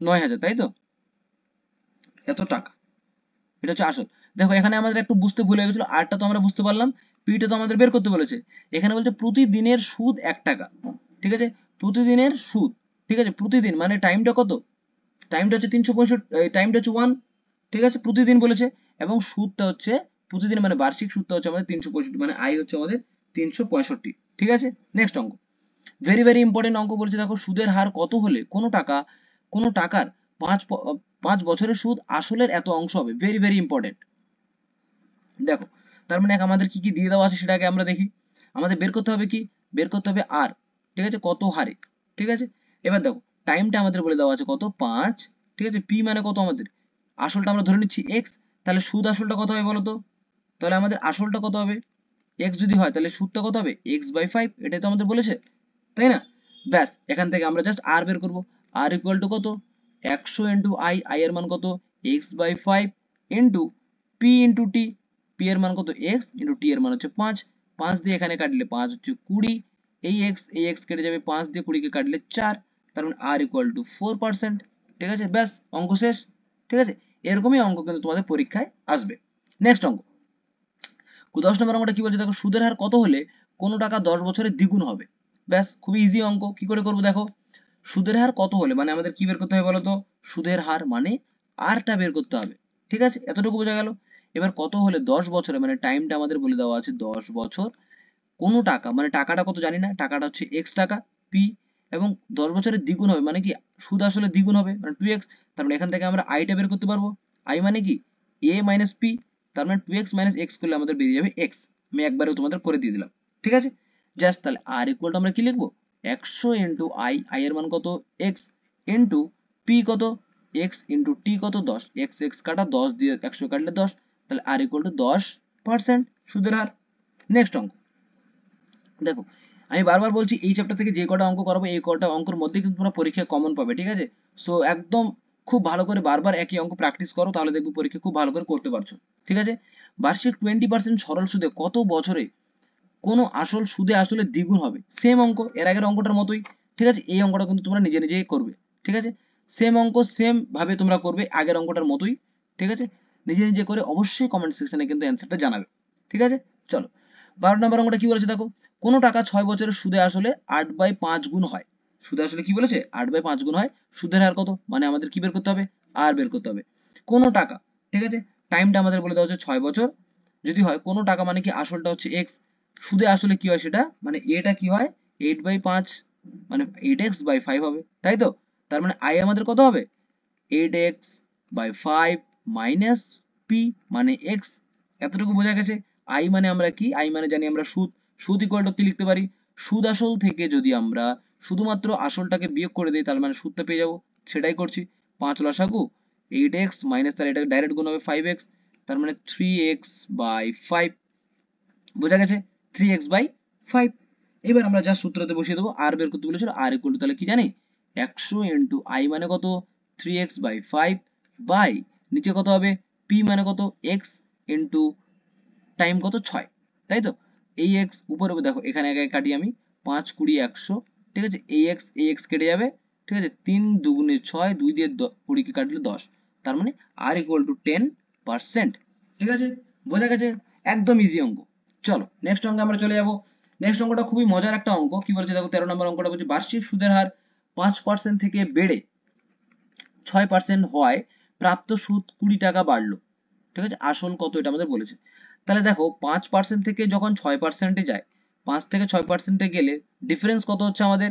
9000, তাই তো, এত টাকা, এটা হচ্ছে আসল। দেখো এখানে আমাদের একটু বুঝতে ভুল হয়ে গেছিল, আরটা তো আমরা বুঝতে পারলাম, পিটা তো আমাদের বের করতে বলেছে। এখানে বলছে প্রতিদিনের সুদ 1 টাকা, ঠিক আছে, প্রতিদিনের সুদ, ঠিক আছে, প্রতিদিন মানে টাইমটা কত, টাইমটা হচ্ছে 365, টাইমটা হচ্ছে 1, ঠিক আছে, প্রতিদিন বলেছে, এবং সুদটা হচ্ছে প্রতিদিন মানে বার্ষিক সুদটা হচ্ছে আমাদের 365, মানে আয় হচ্ছে আমাদের 365, ঠিক আছে। নেক্সট অঙ্ক, ভেরি ভেরি ইম্পর্টেন্ট অঙ্ক বলেছে, দেখো সুদের হার কত হলে কোনো টাকার 5 বছরের সুদ আসলের এত অংশ হবে, ভেরি ভেরি ইম্পর্টেন্ট। দেখো তার মানে আমাদের কি কি দিয়ে দেওয়া আছে সেটাকে আমরা দেখি। আমাদের বের করতে হবে কি, বের করতে হবে আর, ঠিক আছে, কত হারে, ঠিক আছে। এবার দেখো টাইমটা আমাদের বলে দেওয়া আছে কত 5, ঠিক আছে, পি মানে কত আমাদের, আসলটা আমরা ধরে নিচ্ছি এক্স, তাহলে সুদ আসলটা কত হবে বলো তো, তাহলে আমাদের আসলটা কত হবে, এক্স যদি হয় তাহলে সুদটা কত হবে x/5, এটাই তো আমাদের বলেছে, তাই না। ব্যাস এখান থেকে আমরা জাস্ট আর বের করব, আর ইকুয়াল টু কত 100 ইন্টু আই, আই এর মান কত x/5 into P into T, P এর মান কত x ইন্টু টি এর মান হচ্ছে 5, 5 দিয়ে এখানে কাটলে 5 হচ্ছে 20, এই x কেটে যাবে 5 দিয়ে 20 কে কাটলে 4, তার মানে আর ইকুয়াল টু 4%, ঠিক আছে। ব্যাস অঙ্ক শেষ, ঠিক আছে। এরকমই অঙ্ক কিন্তু তোমাদের পরীক্ষায় আসবে। নেক্সট অঙ্ক, 10 নম্বর অঙ্কটা কি বলছে দেখো, সুদের হার কত হলে কোনো টাকা 10 বছরে দ্বিগুণ হবে। ব্যাস খুবই ইজি অঙ্ক, কি করে করবো দেখো, সুদের হার কত হলে মানে আমাদের কি বের করতে হবে বলতো, সুদের হার মানে আরটা বের করতে হবে, ঠিক আছে, এতটুকু বোঝা গেল। এবার কত হলে 10 বছরে, মানে টাইমটা আমাদের বলে দেওয়া আছে 10 বছর, কোনো টাকা মানে টাকাটা কত জানি না, টাকাটা হচ্ছে x টাকা p, এবং 10 বছরের দ্বিগুণ হবে মানে কি, সুদ আসলে দ্বিগুণ হবে মানে 2x, তার মানে এখান থেকে আমরা আইটা বের করতে পারবো, আই মানে কি a মাইনাস p, তার মানে 2x মাইনাস x করলে আমাদের বেরিয়ে যাবে x, আমি একবারেও তোমাদের করে দিয়ে দিলাম, ঠিক আছে। জাস্ট তাহলে আর ইকুয়াল টু আমরা কি লিখবো, 100 ইন্টু আই, আই এর মান কত x ইন্টু p কত x ইন্টু t কত 10, x x কাটা 10 দিয়ে 100 কাটলে 10, তাহলে আর ইকুয়াল টু 10% সুদের হার। নেক্সট অঙ্ক, দেখো আমি বারবার বলছি এই চ্যাপ্টার থেকে যে কটা অঙ্ক করাবো এই কটা অঙ্কের মধ্যে কিন্তু তোমরা পরীক্ষায় কমন পাবে, ঠিক আছে। সো একদম খুব ভালো করে বারবার একই অঙ্ক প্র্যাকটিস করো, তাহলে দেখবে পরীক্ষা খুব ভালো করে করতে পারছো, ঠিক আছে। বার্ষিক 20% সরল সুদে কত বছরে কোনো আসল সুদে আসলে দ্বিগুণ হবে, সেম অঙ্ক এর আগের অঙ্কটার মতোই, ঠিক আছে। এই অঙ্কটা কিন্তু তোমরা নিজে নিজেই করবে, ঠিক আছে, সেম অঙ্ক সেম ভাবে তোমরা করবে আগের অঙ্কটার মতোই, ঠিক আছে। নিজে নিজে করে অবশ্যই কমেন্ট সেকশনে কিন্তু অ্যান্সারটা জানাবে, ঠিক আছে। চলো 12 নম্বর অঙ্কটা কি বলেছে দেখো, কোনো টাকা 6 বছরের সুদে আসলে 8/5 গুণ হয়, সুদে আসলে কি বলেছে 8/5 গুণ হয়, সুদের হার কত, মানে আমাদের কি বের করতে হবে, আর বের করতে হবে, কোনো টাকা, ঠিক আছে, টাইমটা আমাদের বলে দেওয়া হচ্ছে 6 বছর, যদি হয় কোনো টাকা মানে কি আসলটা হচ্ছে x, সুদে আসলে কি হয় সেটা মানে এটা কি হয় 8/5, মানে 8x/5 হবে, তাই তো। তার মানে i আমাদের কত হবে 8x/5 মাইনাস p মানে x, এতটুকু বোঝা গেছে। i মানে আমরা কি, i মানে জানি আমরা সুদ, সুদ ইকুয়াল টু কি লিখতে পারি, সুদ আসল থেকে যদি আমরা শুধুমাত্র আসলটাকে বিয়োগ করে দিই তাহলে মানে সুদটা পেয়ে যাবো, সেটাই করছি। 5 লসাগু 8x মাইনাস, তার এটা ডাইরেক্ট গুণ হবে 5x, তার মানে 3x/5, বোঝা গেছে 3x/5। এবার আমরা যা সূত্রতে বসিয়ে দেবো, আর বের করতে বলেছিল, আর ইকুয়াল টু তাহলে কি জানি 100 ইন্টু আই মানে কত 3x/5 বাই নিচে কত হবে p মানে কত x ইন্টু টাইম কত 6, তাই তো। এই x উপরে দেখো এখানে আগে কাটি আমি, 5 20 100, ঠিক আছে, এই x কেটে যাবে, ঠিক আছে, 3 দুগুণে 6, 2 দিয়ে 20 কে কাটলে 10, তার মানে r ইকুয়াল টু 10%, ঠিক আছে, বোঝা গেছে, একদম ইজি অঙ্ক। চলো নেক্সট অঙ্কে আমরা চলে যাব। নেক্সট অঙ্কটা খুবই মজার একটা অঙ্ক, কি বলছে দেখো 13 নম্বর অঙ্কটা বলছে বার্ষিক সুদের হার 5% থেকে বেড়ে 6% হওয়ায় প্রাপ্ত সুদ 20 টাকা বাড়লো, ঠিক আছে, আসল কত এটা আমাদের বলেছে। তাহলে দেখো 5% থেকে যখন 6%-এ যায়, 5 থেকে 6%-এ গেলে ডিফারেন্স কত হচ্ছে আমাদের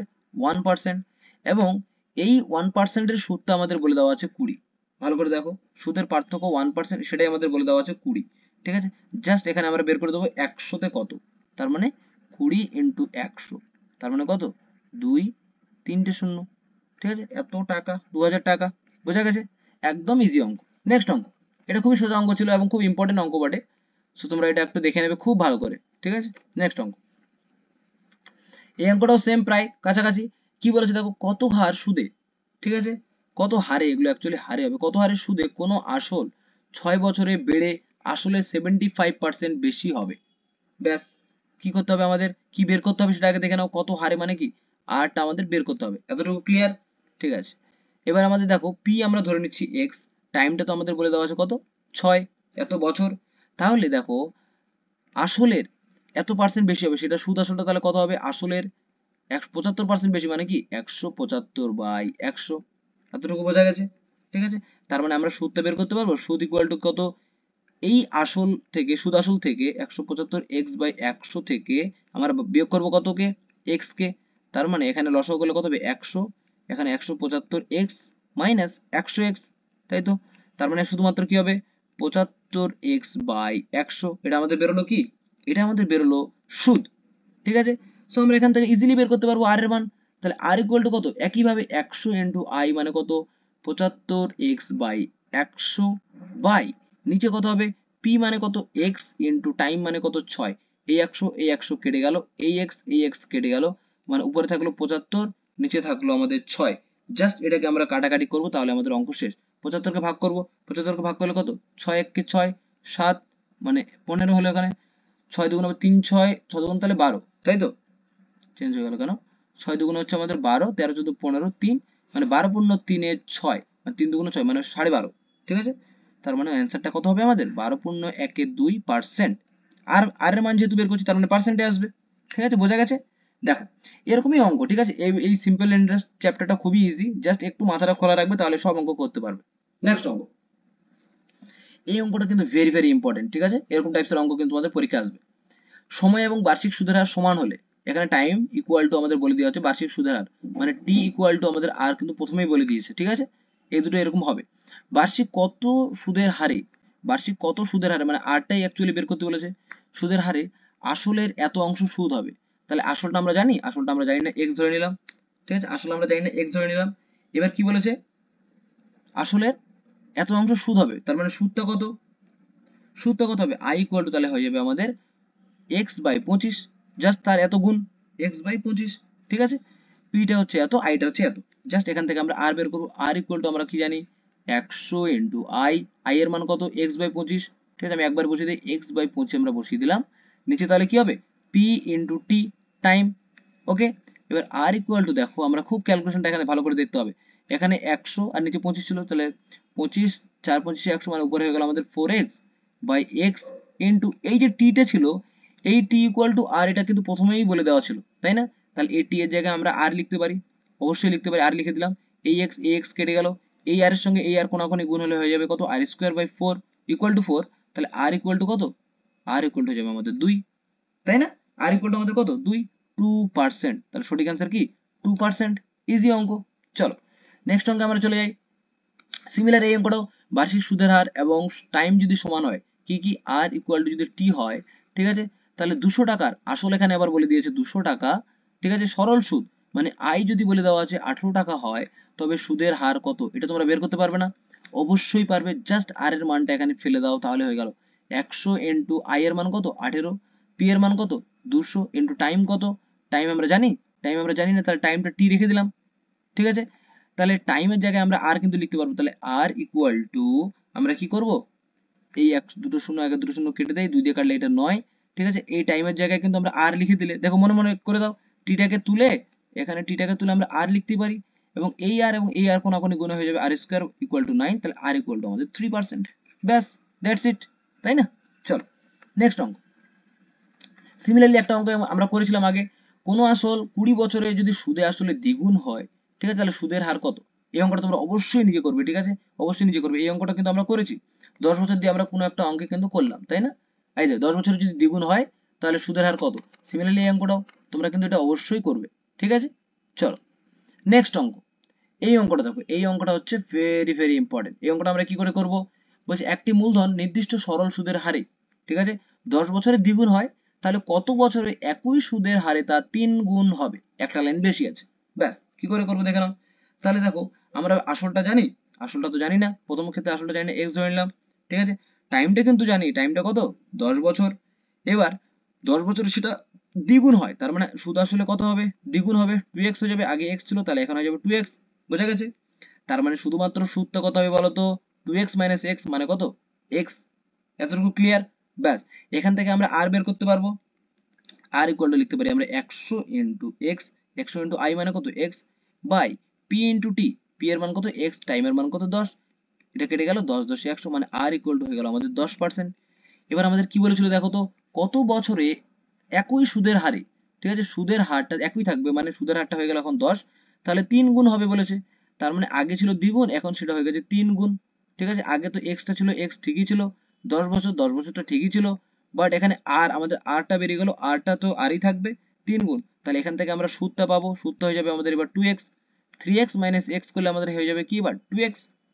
1%, এবং এই 1% এর সুদটা আমাদের বলে দেওয়া আছে 20, ভালো করে দেখো সুদের পার্থক্য 1%, সেটাই আমাদের বলে দেওয়া আছে 20, ঠিক আছে। জাস্ট এখানে আমরা বের করে দেবো 100 তে কত, তার মানে 20 ইন্টু 100, তার মানে কত 2 3টে শূন্য, ঠিক আছে, এত টাকা 2000 টাকা, বোঝা গেছে, একদম ইজি অঙ্ক। নেক্সট অঙ্ক, এটা খুবই সোজা অঙ্ক ছিল এবং খুব ইম্পর্টেন্ট অঙ্ক বটে। সো তোমরা এটা একটু দেখে নেবে খুব ভালো করে, ঠিক আছে। নেক্সট অঙ্ক, এই অঙ্কটাও সেম প্রায় কাছাকাছি। কি বলেছে দেখো, কত হার সুদে, ঠিক আছে, কত হারে, এগুলো অ্যাকচুয়ালি হারে হবে, কত হারে সুদে কোনো আসল 6 বছরে বেড়ে আসলে 75% বেশি হবে। ব্যাস, কি করতে হবে আমাদের, কি বের করতে হবে সেটা আগে দেখে নাও। কত হারে মানে কি, আরটা আমাদের বের করতে হবে। এতটুকু ক্লিয়ার? ঠিক আছে। এবার আমাদের দেখো পি আমরা ধরে নিচ্ছি এক্স, টাইমটা তো আমাদের বলে দেওয়া আছে কত, 6, এত বছর। তাহলে দেখো আসলের এত পার্সেন্ট বেশি হবে, সেটা সুদ আসলটা তাহলে কত হবে, আসলের 75% বেশি মানে কি 175/100। এতটুকু বোঝা গেছে? ঠিক আছে। তার মানে আমরা সুদটা বের করতে পারবো, সুদ ইকুয়াল টু কত, এই আসল থেকে, সুদ আসল থেকে 175x/100 থেকে আমরা বিয়োগ করবো কতকে, x কে। তার মানে এখানে লসাগু করলে কত হবে 100, এখানে 175x মাইনাস 100x, তাই তো। তার মানে শুধুমাত্র কি হবে 75x/100, এটা আমাদের বেরোলো কি, এটা আমাদের বেরোলো সুদ। ঠিক আছে। সো আমরা এখান থেকে ইজিলি বের করতে পারবো আর এর মান। তাহলে আর ইকুয়াল টু কত, একইভাবে 100 ইন্টু আই মানে কত 75x/100 বাই নিচে কত হবে পি মানে কত এক্স ইন্টু টাইম মানে কত 6, এই 100 কেটে গেল, এই এক্স কেটে গেল, মানে উপরে থাকলো 75, নিচে থাকলো আমাদের 6। জাস্ট এটাকে আমরা কাটাকাটি করব, তাহলে আমাদের অঙ্ক শেষ। 75 কে ভাগ করব, 75 কে ভাগ করলে কত, 6 1 কে 6, 7 মানে 15 হলো এখানে, 6 দুগুণ হবে 3, 6 6 দুগুণ তাহলে 12, তাই তো। চেঞ্জ হয়ে গেল কেন, 6 দুগুণ হচ্ছে আমাদের 12, 13 14 15 3, মানে 12 পূর্ণ 3 এ 6, মানে 3 দুগুণ 6 মানে 12.5, ঠিক আছে। তার মানে অ্যান্সারটা কত হবে আমাদের 12 পূর্ণ 1 এ 2%। আর আর এর মান যেহেতু বের করছি তার মানে পার্সেন্টে আসবে। ঠিক আছে, বোঝা গেছে? দেখো এরকমই অঙ্ক, ঠিক আছে। এই সিম্পল ইন্টারেস্ট চ্যাপ্টারটা খুবই ইজি, জাস্ট একটু মাথাটা খোলা রাখবে তাহলে সব অঙ্ক করতে পারবে। নেক্সট অঙ্ক, এই অঙ্কটা কিন্তু ভেরি ভেরি ইম্পর্টেন্ট, ঠিক আছে। এরকম টাইপসের অঙ্ক কিন্তু তোমাদের পরীক্ষা আসবে। সময় এবং বার্ষিক সুদের হার সমান হলে, এখানে টাইম ইকুয়াল টু আমাদের বলে দেওয়া হচ্ছে বার্ষিক সুদের হার, মানে টি ইকুয়াল টু আমাদের আর কিন্তু প্রথমেই বলে দিয়েছে, ঠিক আছে। এই দুটো এরকম হবে, বার্ষিক কত সুদের হারে, বার্ষিক কত সুদের হারে মানে আরটাই অ্যাকচুয়ালি বের করতে বলেছে। সুদের হারে আসলের এত অংশ সুদ হবে, তাহলে আসলটা আমরা জানি, আসলটা আমরা জানি না, এক্স ধরে নিলাম, ঠিক আছে। আসলে আমরা জানি না, এক্স ধরে নিলাম। এবার কি বলেছে, আসলের এত অংশ সুদ হবে, তার মানে সুদটা কত, সুদটা কত হবে আই ইকুয়াল টু, তাহলে হয়ে যাবে আমাদের x/25, জাস্ট তার এত গুণ x/25, ঠিক আছে। পিটা হচ্ছে এত, আইটা হচ্ছে এত, জাস্ট এখান থেকে আমরা আর বের করবো। আর ইকুয়াল টু আমরা কি জানি 100 ইন্টু আই, আই এর মান কত x/25, ঠিক আছে। আমি একবার বসিয়ে দিই, x/25 আমরা বসিয়ে দিলাম, নিচে তাহলে কি হবে p ইন্টু টি, টাইম। ওকে, এবার আর ইকুয়াল টু দেখো আমরা খুব ক্যালকুলেশনটা এখানে ভালো করে দেখতে হবে। এখানে 100 আর নিচে 25 ছিল, তাহলে 25 4 25 100 মানে উপরে হয়ে গেল আমাদের 4x বাই এক্স ইন্টু এই যে টিটা ছিল, এই টি ইকুয়াল টু আর, এটা কিন্তু প্রথমেই বলে দেওয়া ছিল, তাই না। তাহলে এই টি এর জায়গায় আমরা আর লিখতে পারি, অবশ্যই লিখতে পারি, আর লিখে দিলাম। এই এক্স কেটে গেল, এই আর এর সঙ্গে এই আর কোনাকুনি গুণ হলে হয়ে যাবে কত, আর স্কোয়ার বাই 4 ইকুয়াল টু 4। তাহলে আর ইকুয়াল টু কত, আর ইকুয়াল টু হয়ে যাবে আমাদের 2, তাই না। আর ইকুয়াল টু আমাদের কত 2, 2%, তাহলে সঠিক অ্যান্সার কি 2%। ইজি অঙ্ক। চলো নেক্সট অঙ্কে আমরা চলে যাই। সিমিলার এই অঙ্কটাও, বার্ষিক সুদের হার এবং টাইম যদি সমান হয়, কি কি, আর ইকুয়াল টু যদি টি হয়, ঠিক আছে, তাহলে 200 টাকার আসল, এখানে আবার বলে দিয়েছে 200 টাকা, ঠিক আছে, সরল সুদ, মানে আই যদি বলে দেওয়া আছে 18 টাকা হয়, তবে সুদের হার কত, এটা তোমরা বের করতে পারবে না, অবশ্যই পারবে। জাস্ট আর এর মানটা এখানে ফেলে দাও, তাহলে হয়ে গেল 100 ইন্টু আই এর মান কত 18, পি এর মান কত 200 ইন্টু টাইম কত, টাইম আমরা জানি, টাইম আমরা জানি না, তাহলে টাইমটা টি রেখে দিলাম, ঠিক আছে। তাহলে টাইমের জায়গায় আমরা আর কিন্তু লিখতে পারবো, তাহলে আর ইকুয়াল টু আমরা কি করব, এই এক দুটো শূন্য আগে দুটো শূন্য কেটে দেয়, 2 দিয়ে কাটলে এটা 9, ঠিক আছে। এই টাইমের জায়গায় কিন্তু আমরা আর লিখে দিলে, দেখো মনে মনে করে দাও, টিটাকে তুলে, এখানে টিটাকে তুলে আমরা আর লিখতে পারি, এবং এই আর কোনাকুনি গুণ হয়ে যাবে আর স্কয়ার ইকুয়াল টু 9, তাহলে আর ইকুয়াল টু আমাদের 3%। ব্যাস, দ্যাটস ইট, তাই না। চলো নেক্সট অঙ্ক। সিমিলারলি একটা অঙ্ক আমরা করেছিলাম আগে, কোনো আসল 20 বছরে যদি সুদে আসলে দ্বিগুণ হয়, ঠিক আছে, তাহলে সুদের হার কত। এই অঙ্কটা তোমরা অবশ্যই নিজে করবে, ঠিক আছে, অবশ্যই নিজে করবে। এই অঙ্কটা কিন্তু আমরা করেছি 10 বছর দিয়ে, আমরা কোনো একটা অঙ্কে কিন্তু করলাম, তাই না। এই যে 10 বছরে যদি দ্বিগুণ হয় তাহলে সুদের হার কত, সিমিলারলি এই অঙ্কটাও তোমরা কিন্তু এটা অবশ্যই করবে, ঠিক আছে। চলো নেক্সট অঙ্ক। এই অঙ্কটা দেখো, এই অঙ্কটা হচ্ছে ভেরি ভেরি ইম্পর্টেন্ট। এই অঙ্কটা আমরা কি করে করব, বলছি একটি মূলধন নির্দিষ্ট সরল সুদের হারে, ঠিক আছে, 10 বছরে দ্বিগুণ হয়, তাহলে কত বছরে একই সুদের হারে তা 3 গুণ হবে, একটা লাইন বেশি আছে। ব্যাস, কি করে করবো দেখে নাও। তাহলে দেখো আমরা আসলটা জানি, আসলটা তো জানি না, প্রথম ক্ষেত্রে আসলটা জানি না, এক্স ধরে নিলাম, ঠিক আছে। টাইমটা কিন্তু জানি, টাইমটা কত 10 বছর। এবার 10 বছরে সেটা দ্বিগুণ হয়, তার মানে সুদ আসলে কত হবে, দ্বিগুণ হবে, 2x হয়ে যাবে, আগে x ছিল তাহলে এখন হয়ে যাবে 2x। বোঝা গেছে? তার মানে শুধুমাত্র সুদটা কত হবে বলতো, 2x মাইনাস x মানে কত, x। এতটুকু ক্লিয়ার? ব্যাস, এখান থেকে আমরা আর বের করতে পারবো। আর ইকুয়াল টু লিখতে পারি আমরা 100 ইন্টু এক্স, 100 ইন্টু আই মানে কত x, by P into T, P এর মান কত x, টাইমের মান কত 10, এটা কেটে গেল 10 10 100, মানে আর ইকুয়াল টু হয়ে গেল আমাদের 10%। এবার আমাদের কি বলেছিল দেখো তো, কত বছরে একই সুদের হারে, ঠিক আছে, সুদের হারটা একই থাকবে, মানে সুদের হারটা হয়ে গেল এখন 10, তাহলে 3 গুণ হবে বলেছে। তার মানে আগে ছিল দ্বিগুণ, এখন সেটা হয়ে গেছে 3 গুণ। ঠিক আছে, আগে তো এক্সটা ছিল, এক্স ঠিকই ছিল, 10 বছর, 10 বছরটা ঠিকই ছিল, বাট এখানে আর আমাদের আরটা বেরিয়ে গেল, আরটা তো আরই থাকবে 3 গুণ, তাহলে এখান থেকে আমরা সুদটা পাবো, সুদটা হয়ে যাবে আমাদের এবার 2x, 3x মাইনাস x করলে আমাদের হয়ে যাবে কি এবার 2x।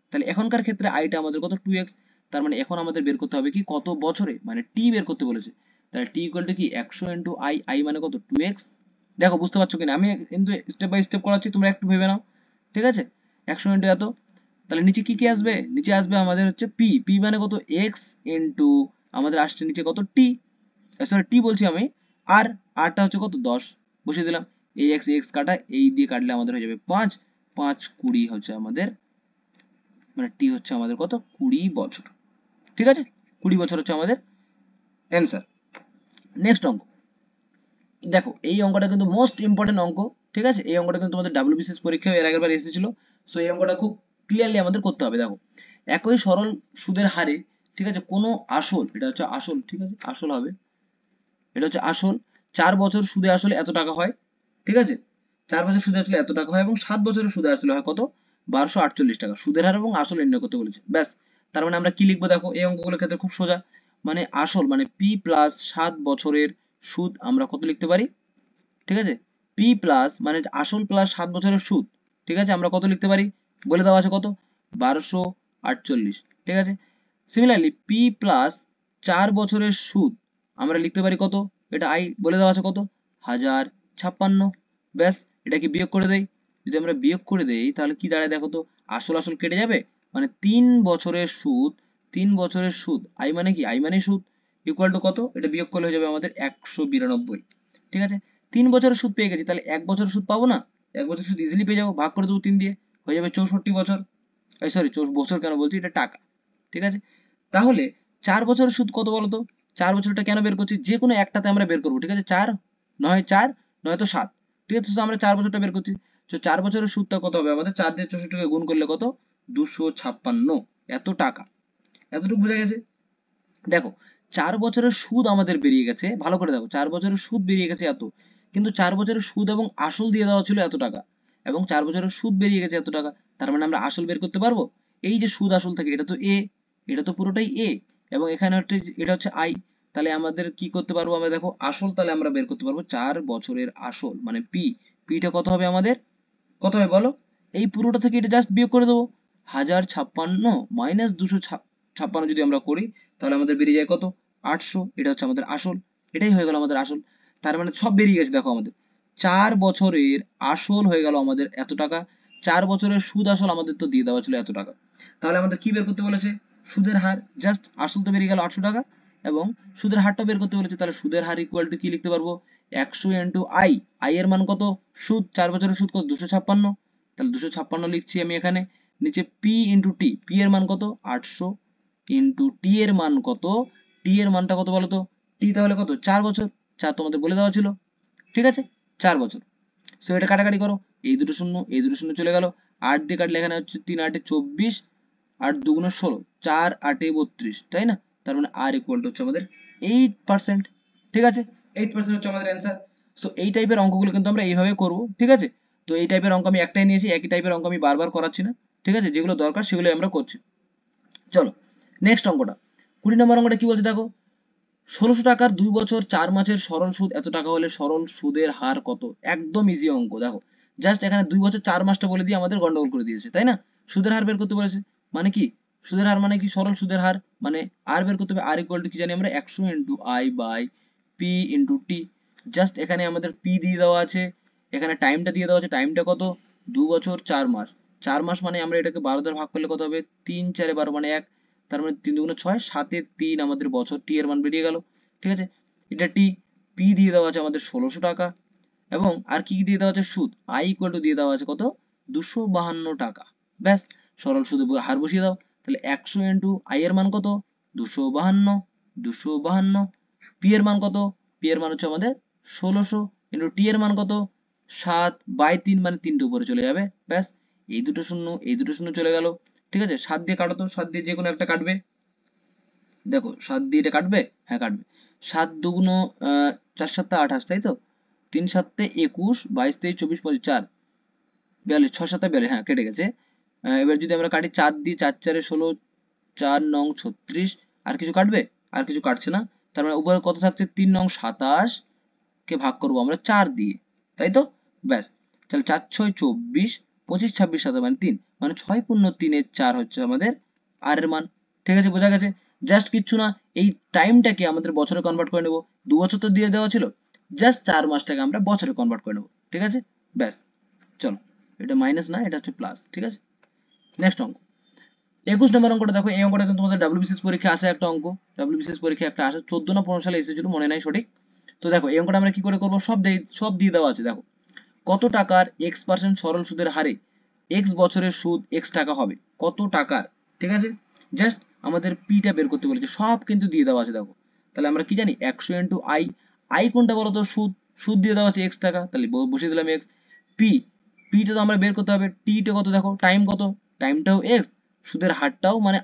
তাহলে এখনকার ক্ষেত্রে আইটা আমাদের কত 2x, তার মানে এখন আমাদের বের করতে হবে কি কত বছরে, মানে টি বের করতে বলেছে। তাহলে টি ইকুয়াল টু কি 100 ইন্টু আই, আই মানে কত 2x। দেখো বুঝতে পারছো কিনা, আমি কিন্তু স্টেপ বাই স্টেপ করাচ্ছি, তোমরা একটু ভেবে নাও। ঠিক আছে, 100 ইন্টু এত, তাহলে নিচে কি কি আসবে, নিচে আসবে আমাদের হচ্ছে পি, পি মানে কত x ইন্টু আমাদের আসছে নিচে কত টি, সরি টি বলছি আমি, আর আরটা হচ্ছে কত 10, বসিয়ে দিলাম, এই এক্স এক্স কাটা, এই দিয়ে কাটলে আমাদের হয়ে যাবে 5, 5 20 হচ্ছে আমাদের, মানে টি হচ্ছে আমাদের কত 20 বছর। ঠিক আছে, 20 বছর হচ্ছে আমাদের অ্যান্সার। নেক্সট অঙ্ক দেখো, এই অঙ্কটা কিন্তু মোস্ট ইম্পর্টেন্ট অঙ্ক। ঠিক আছে, এই অঙ্কটা কিন্তু তোমাদের ডাব্লিউবিসিএস পরীক্ষায় এর আগের বার এসেছিল। সো এই অঙ্কটা খুব ক্লিয়ারলি আমাদের করতে হবে। দেখো, একই সরল সুদের হারে, ঠিক আছে, কোনো আসল, এটা হচ্ছে আসল, ঠিক আছে, আসল হবে, এটা হচ্ছে আসল, 4 বছর সুদে আসলে এত টাকা হয়। ঠিক আছে, 4 বছর সুদে আসলে এত টাকা হয়, এবং 7 বছরের সুদে আসলে হয় কত, 1248 টাকা। সুদের হার এবং আসল নির্ণয় করতে বলেছে। ব্যাস, তার মানে আমরা কি লিখবো দেখো, এই অঙ্কগুলোর ক্ষেত্রে খুব সোজা, মানে আসল মানে পি প্লাস 7 বছরের সুদ আমরা কত লিখতে পারি, ঠিক আছে, পি প্লাস মানে আসল প্লাস 7 বছরের সুদ, ঠিক আছে, আমরা কত লিখতে পারি, বলে দেওয়া আছে কত, 1248। ঠিক আছে, সিমিলারলি পি প্লাস 4 বছরের সুদ আমরা লিখতে পারি কত, এটা আই বলে দেওয়া আছে কত, 1056। ব্যাস, এটাকে বিয়োগ করে দেই, যদি আমরা বিয়োগ করে দেই তাহলে কি দাঁড়ায় দেখো তো, আসল আসল কেটে যাবে, মানে 3 বছরের সুদ, 3 বছরের সুদ, আই মানে কি, আই মানে সুদ, ইকুয়াল টু কত, এটা বিয়োগ করলে হয়ে যাবে আমাদের 192। ঠিক আছে, 3 বছরের সুদ পেয়ে গেছি, তাহলে 1 বছরের সুদ পাবো না, 1 বছরের সুদ ইজিলি পেয়ে যাবো, ভাগ করে দেবো 3 দিয়ে, হয়ে যাবে 64 বছর। এই সরি, বছর কেন বলছি, এটা টাকা। ঠিক আছে, তাহলে 4 বছরের সুদ কত বলতো, 4 বছরটা কেন বের করছি, যে কোনো একটাতে আমরা বের করবো। ঠিক আছে, 4 নয় 4 নয়তো 7। ঠিক আছে, তো আমরা 4 বছরটা বের করছি, তো 4 বছরের সুদটা কত হবে আমাদের, 4 দিয়ে 64 কে গুণ করলে কত, 256, এত টাকা। এতটুকু বোঝা গেছে? দেখো, 4 বছরের সুদ আমাদের বেরিয়ে গেছে, ভালো করে দেখো, 4 বছরের সুদ বেরিয়ে গেছে এত, কিন্তু 4 বছরের সুদ এবং আসল দিয়ে দেওয়া ছিল এত টাকা, এবং 4 বছরের সুদ বেরিয়ে গেছে এত টাকা, তার মানে আমরা আসল বের করতে পারবো। এই যে সুদ আসল থাকে, এটা তো এ, এটা তো পুরোটাই এ, এবং এখানে হচ্ছে এটা হচ্ছে আই, তাহলে আমাদের কি করতে পারবো আমরা, দেখো আসল তাহলে আমরা বের করতে পারবো, 4 বছরের আসল মানে পি, পিটা কত হবে আমাদের, কত হবে বলো, এই পুরোটা থেকে এটা জাস্ট বিয়োগ করে দেবো, 1056 মাইনাস 256 যদি আমরা করি, তাহলে আমাদের বেরিয়ে যায় কত, 800, এটা হচ্ছে আমাদের আসল, এটাই হয়ে গেল আমাদের আসল। তার মানে সব বেরিয়ে গেছে দেখো আমাদের, 4 বছরের আসল হয়ে গেল আমাদের এত টাকা, 4 বছরের সুদ আসল আমাদের তো দিয়ে দেওয়া ছিল এত টাকা। তাহলে আমাদের কি বের করতে বলেছে, সুদের হার, জাস্ট আসল তো বেরিয়ে গেল 800 টাকা, এবং সুদের হারটা বের করতে বলেছে, তাহলে সুদের হার ইকুয়াল টু কি লিখতে পারবো, 100 ইন্টু আই, আই এর মান কত, সুদ, 4 বছরের সুদ কত 256, তাহলে 256 লিখছি আমি এখানে, নিচে পি ইন্টু টি, পি এর মান কত 800, ইন্টু টি এর মান কত, টি এর মানটা কত বলো তো, টি তাহলে কত 4 বছর, 4 তোমাদের বলে দেওয়া ছিল। ঠিক আছে, 4 বছর। সো এটা কাটাকাটি করো, এই দুটো শূন্য এই দুটো শূন্য চলে গেল, 8 দিয়ে কাটলে এখানে হচ্ছে 3 8 24, 8 2 16, 4 8 32, তাই না, তার মানে আর ইকুয়াল টু হচ্ছে আমাদের 8%। ঠিক আছে, 8% হচ্ছে আমাদের অ্যান্সার। সো এই টাইপের অঙ্কগুলো কিন্তু আমরা এইভাবে করব। ঠিক আছে, তো এই টাইপের অঙ্ক আমি একটাই নিয়েছি, একই টাইপের অঙ্ক আমি বারবার করাচ্ছি না। ঠিক আছে, যেগুলো দরকার সেগুলো আমরা করছি। চলো নেক্সট অঙ্কটা, 20 নম্বর অঙ্কটা কি বলছে দেখো, 1600 টাকার 2 বছর 4 মাসের সরল সুদ এত টাকা হলে সরল সুদের হার কত। একদম ইজি অঙ্ক, দেখো জাস্ট এখানে 2 বছর 4 মাসটা বলে দিয়ে আমাদের গন্ডগোল করে দিয়েছে, তাই না, সুদের হার বের করতে বলেছে, মানে কি সুদের হার মানে কি, সরল সুদের হার, মানে আর বের করতে হবে, আর ইকুয়াল টু কি জানি আমরা, 100 into I by P into T, just এখানে আমাদের পি দিয়ে দেওয়া আছে, এখানে টাইমটা দিয়ে দেওয়া আছে, টাইমটা কত 2 বছর 4 মাস, 4 মাস মানে আমরা এটাকে 12 দ্বারা ভাগ করলে কত হবে, 3 4 12 মানে 1, তার মানে 3 দুগুণে 6, 7 3 আমাদের বছর, টি এর মান বেরিয়ে গেল। ঠিক আছে, এটা টি। পি দিয়ে দেওয়া আছে আমাদের 1600 টাকা, এবং আর কি দিয়ে দেওয়া আছে, সুদ আই ইকুয়াল টু দিয়ে দেওয়া আছে কত, 252 টাকা। ব্যাস, সরল সুদে হার বসিয়ে দাও, তাহলে 100 ইন্টু আই এর মান কত, 252, পি এর মান কত, পি এর মান হচ্ছে আমাদের 1600, ইন্টু টি এর মান কত, 7/3, মানে 3টে উপরে চলে যাবে। ব্যাস, এই দুটো শূন্য এই দুটো শূন্য চলে গেল। ঠিক আছে, 7 দিয়ে কাটো তো, 7 দিয়ে যে কোনো একটা কাটবে। দেখো 7 দিয়ে এটা কাটবে, হ্যাঁ কাটবে। 7 দুগুণ 4 7 28, তাই তো, 3 7 21, 22 23 24 25 4 42, 6 7 42, হ্যাঁ কেটে গেছে। এবার যদি আমরা কাটি 4 দিয়ে, 4 4 16, 4 9 36, আর কিছু কাটবে, আর কিছু কাটছে না। তার মানে উপরে কত থাকছে, 3 9 27 কে ভাগ করবো আমরা 4 দিয়ে, তাই তো। ব্যাস, তাহলে 4 6 24, 25 26 7 মানে 3, মানে 6 পূর্ণ 3 এর 4 হচ্ছে আমাদের আর এর মান। ঠিক আছে, বোঝা গেছে। জাস্ট কিচ্ছু না, এই টাইমটাকে আমাদের বছরে কনভার্ট করে নেব। 2 বছর তো দিয়ে দেওয়া ছিল, জাস্ট 4 মাসটাকে আমরা বছরে কনভার্ট করে নেব। ঠিক আছে, ব্যাস, চলো, এটা মাইনাস না, এটা হচ্ছে প্লাস। ঠিক আছে, নেক্সট অঙ্ক 21 নম্বর অঙ্কটা দেখো। এই অঙ্কটা কিন্তু তোমাদের ডাব্লিউবিসিএস পরীক্ষা আসে একটা অঙ্ক, ডাব্লিউবিসিএস পরীক্ষা একটা আসে 14 না 15 সালে এসেছিল, মনে নাই সঠিক। তো দেখো এই অঙ্কটা আমরা কি করে করব, সব দিয়ে দেওয়া আছে। দেখো কত টাকার x% সরল সুদের হারে x বছরের সুদ x টাকা হবে, কত টাকার। ঠিক আছে, জাস্ট আমাদের পিটা বের করতে বলেছে, সব কিন্তু দিয়ে দেওয়া আছে। দেখো তাহলে আমরা কি জানি, 100 ইন্টু আই, আই কোনটা বলো তো, সুদ, সুদ দিয়ে দেওয়া আছে x টাকা, তাহলে বসিয়ে দিলাম x। পি, পিটা তো আমরা বের করতে হবে, টিটা কত, দেখো টাইম কত, টাইমটাও x, সুদের হারটাও মানে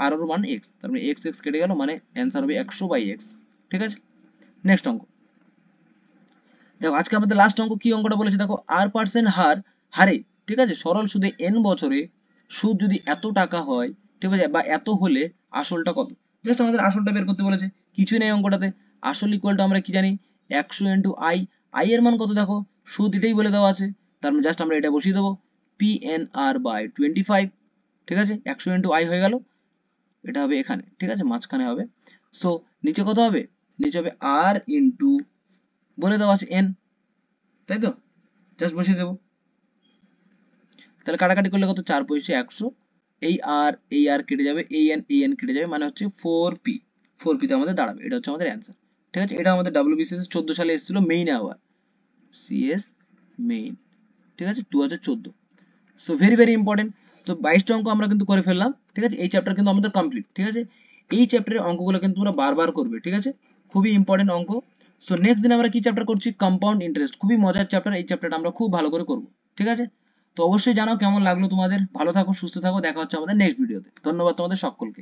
আর ওর মান x, তার মানে x কেটে গেল, মানে অ্যান্সার হবে 100/x। ঠিক আছে, নেক্সট অঙ্ক দেখো। আজকে আমাদের লাস্ট অঙ্ক, কি অঙ্কটা বলেছে দেখো, r% হারে, ঠিক আছে, সরল সুদে n বছরে সুদ যদি এত টাকা হয়, ঠিক আছে, বা এত হলে আসলটা কত। জাস্ট আমাদের আসলটা বের করতে বলেছে, কিছুই নেই অঙ্কটাতে। আসল ইকুয়াল টু আমরা কি জানি, 100 ইন্টু আই, আই এর মান কত দেখো, সুদ এটাই বলে দেওয়া আছে, তার মানে জাস্ট আমরা এটা বসিয়ে দেবো, PNR/25। ঠিক আছে, 100 ইন্টু আই হয়ে গেল, এটা হবে এখানে, ঠিক আছে, মাঝখানে হবে। সো নিচে কত হবে, নিচে হবে আর ইন্টু, বলে দেওয়া আছে এন, তাই তো, জাস্ট বসিয়ে দেবো। তাহলে কাটাকাটি করলে কত, 4 পয়সা 100, এই আর কেটে যাবে, এই এন কেটে যাবে, মানে হচ্ছে 4p, 4p তে আমাদের দাঁড়াবে। এটা হচ্ছে আমাদের অ্যান্সার। ঠিক আছে, এটা আমাদের ডাব্লিউবিসিএস 14 সালে এসেছিল, মেইন আওয়ার, সিএস মেইন। ঠিক আছে, 2014। So very very important. তো 22টা অঙ্ক আমরা কিন্তু করে ফেললাম। ঠিক আছে, এই চ্যাপ্টার কিন্তু আমাদের কমপ্লিট। ঠিক আছে, এই চ্যাপ্টারের অঙ্কগুলো কিন্তু তোমরা বারবার করবে। ঠিক আছে, খুবই ইম্পর্টেন্ট অঙ্ক। সো নেক্সট দিন আমরা কি চ্যাপ্টার করছি, কম্পাউন্ড ইন্টারেস্ট, খুবই মজার চ্যাপ্টার। এই চ্যাপ্টারটা আমরা খুব ভালো করে করব। ঠিক আছে, তো অবশ্যই জানাও কেমন লাগলো তোমাদের। ভালো থাকো, সুস্থ থাকো, দেখা হচ্ছে আমাদের নেক্সট ভিডিওতে। ধন্যবাদ তোমাদের সকলকে।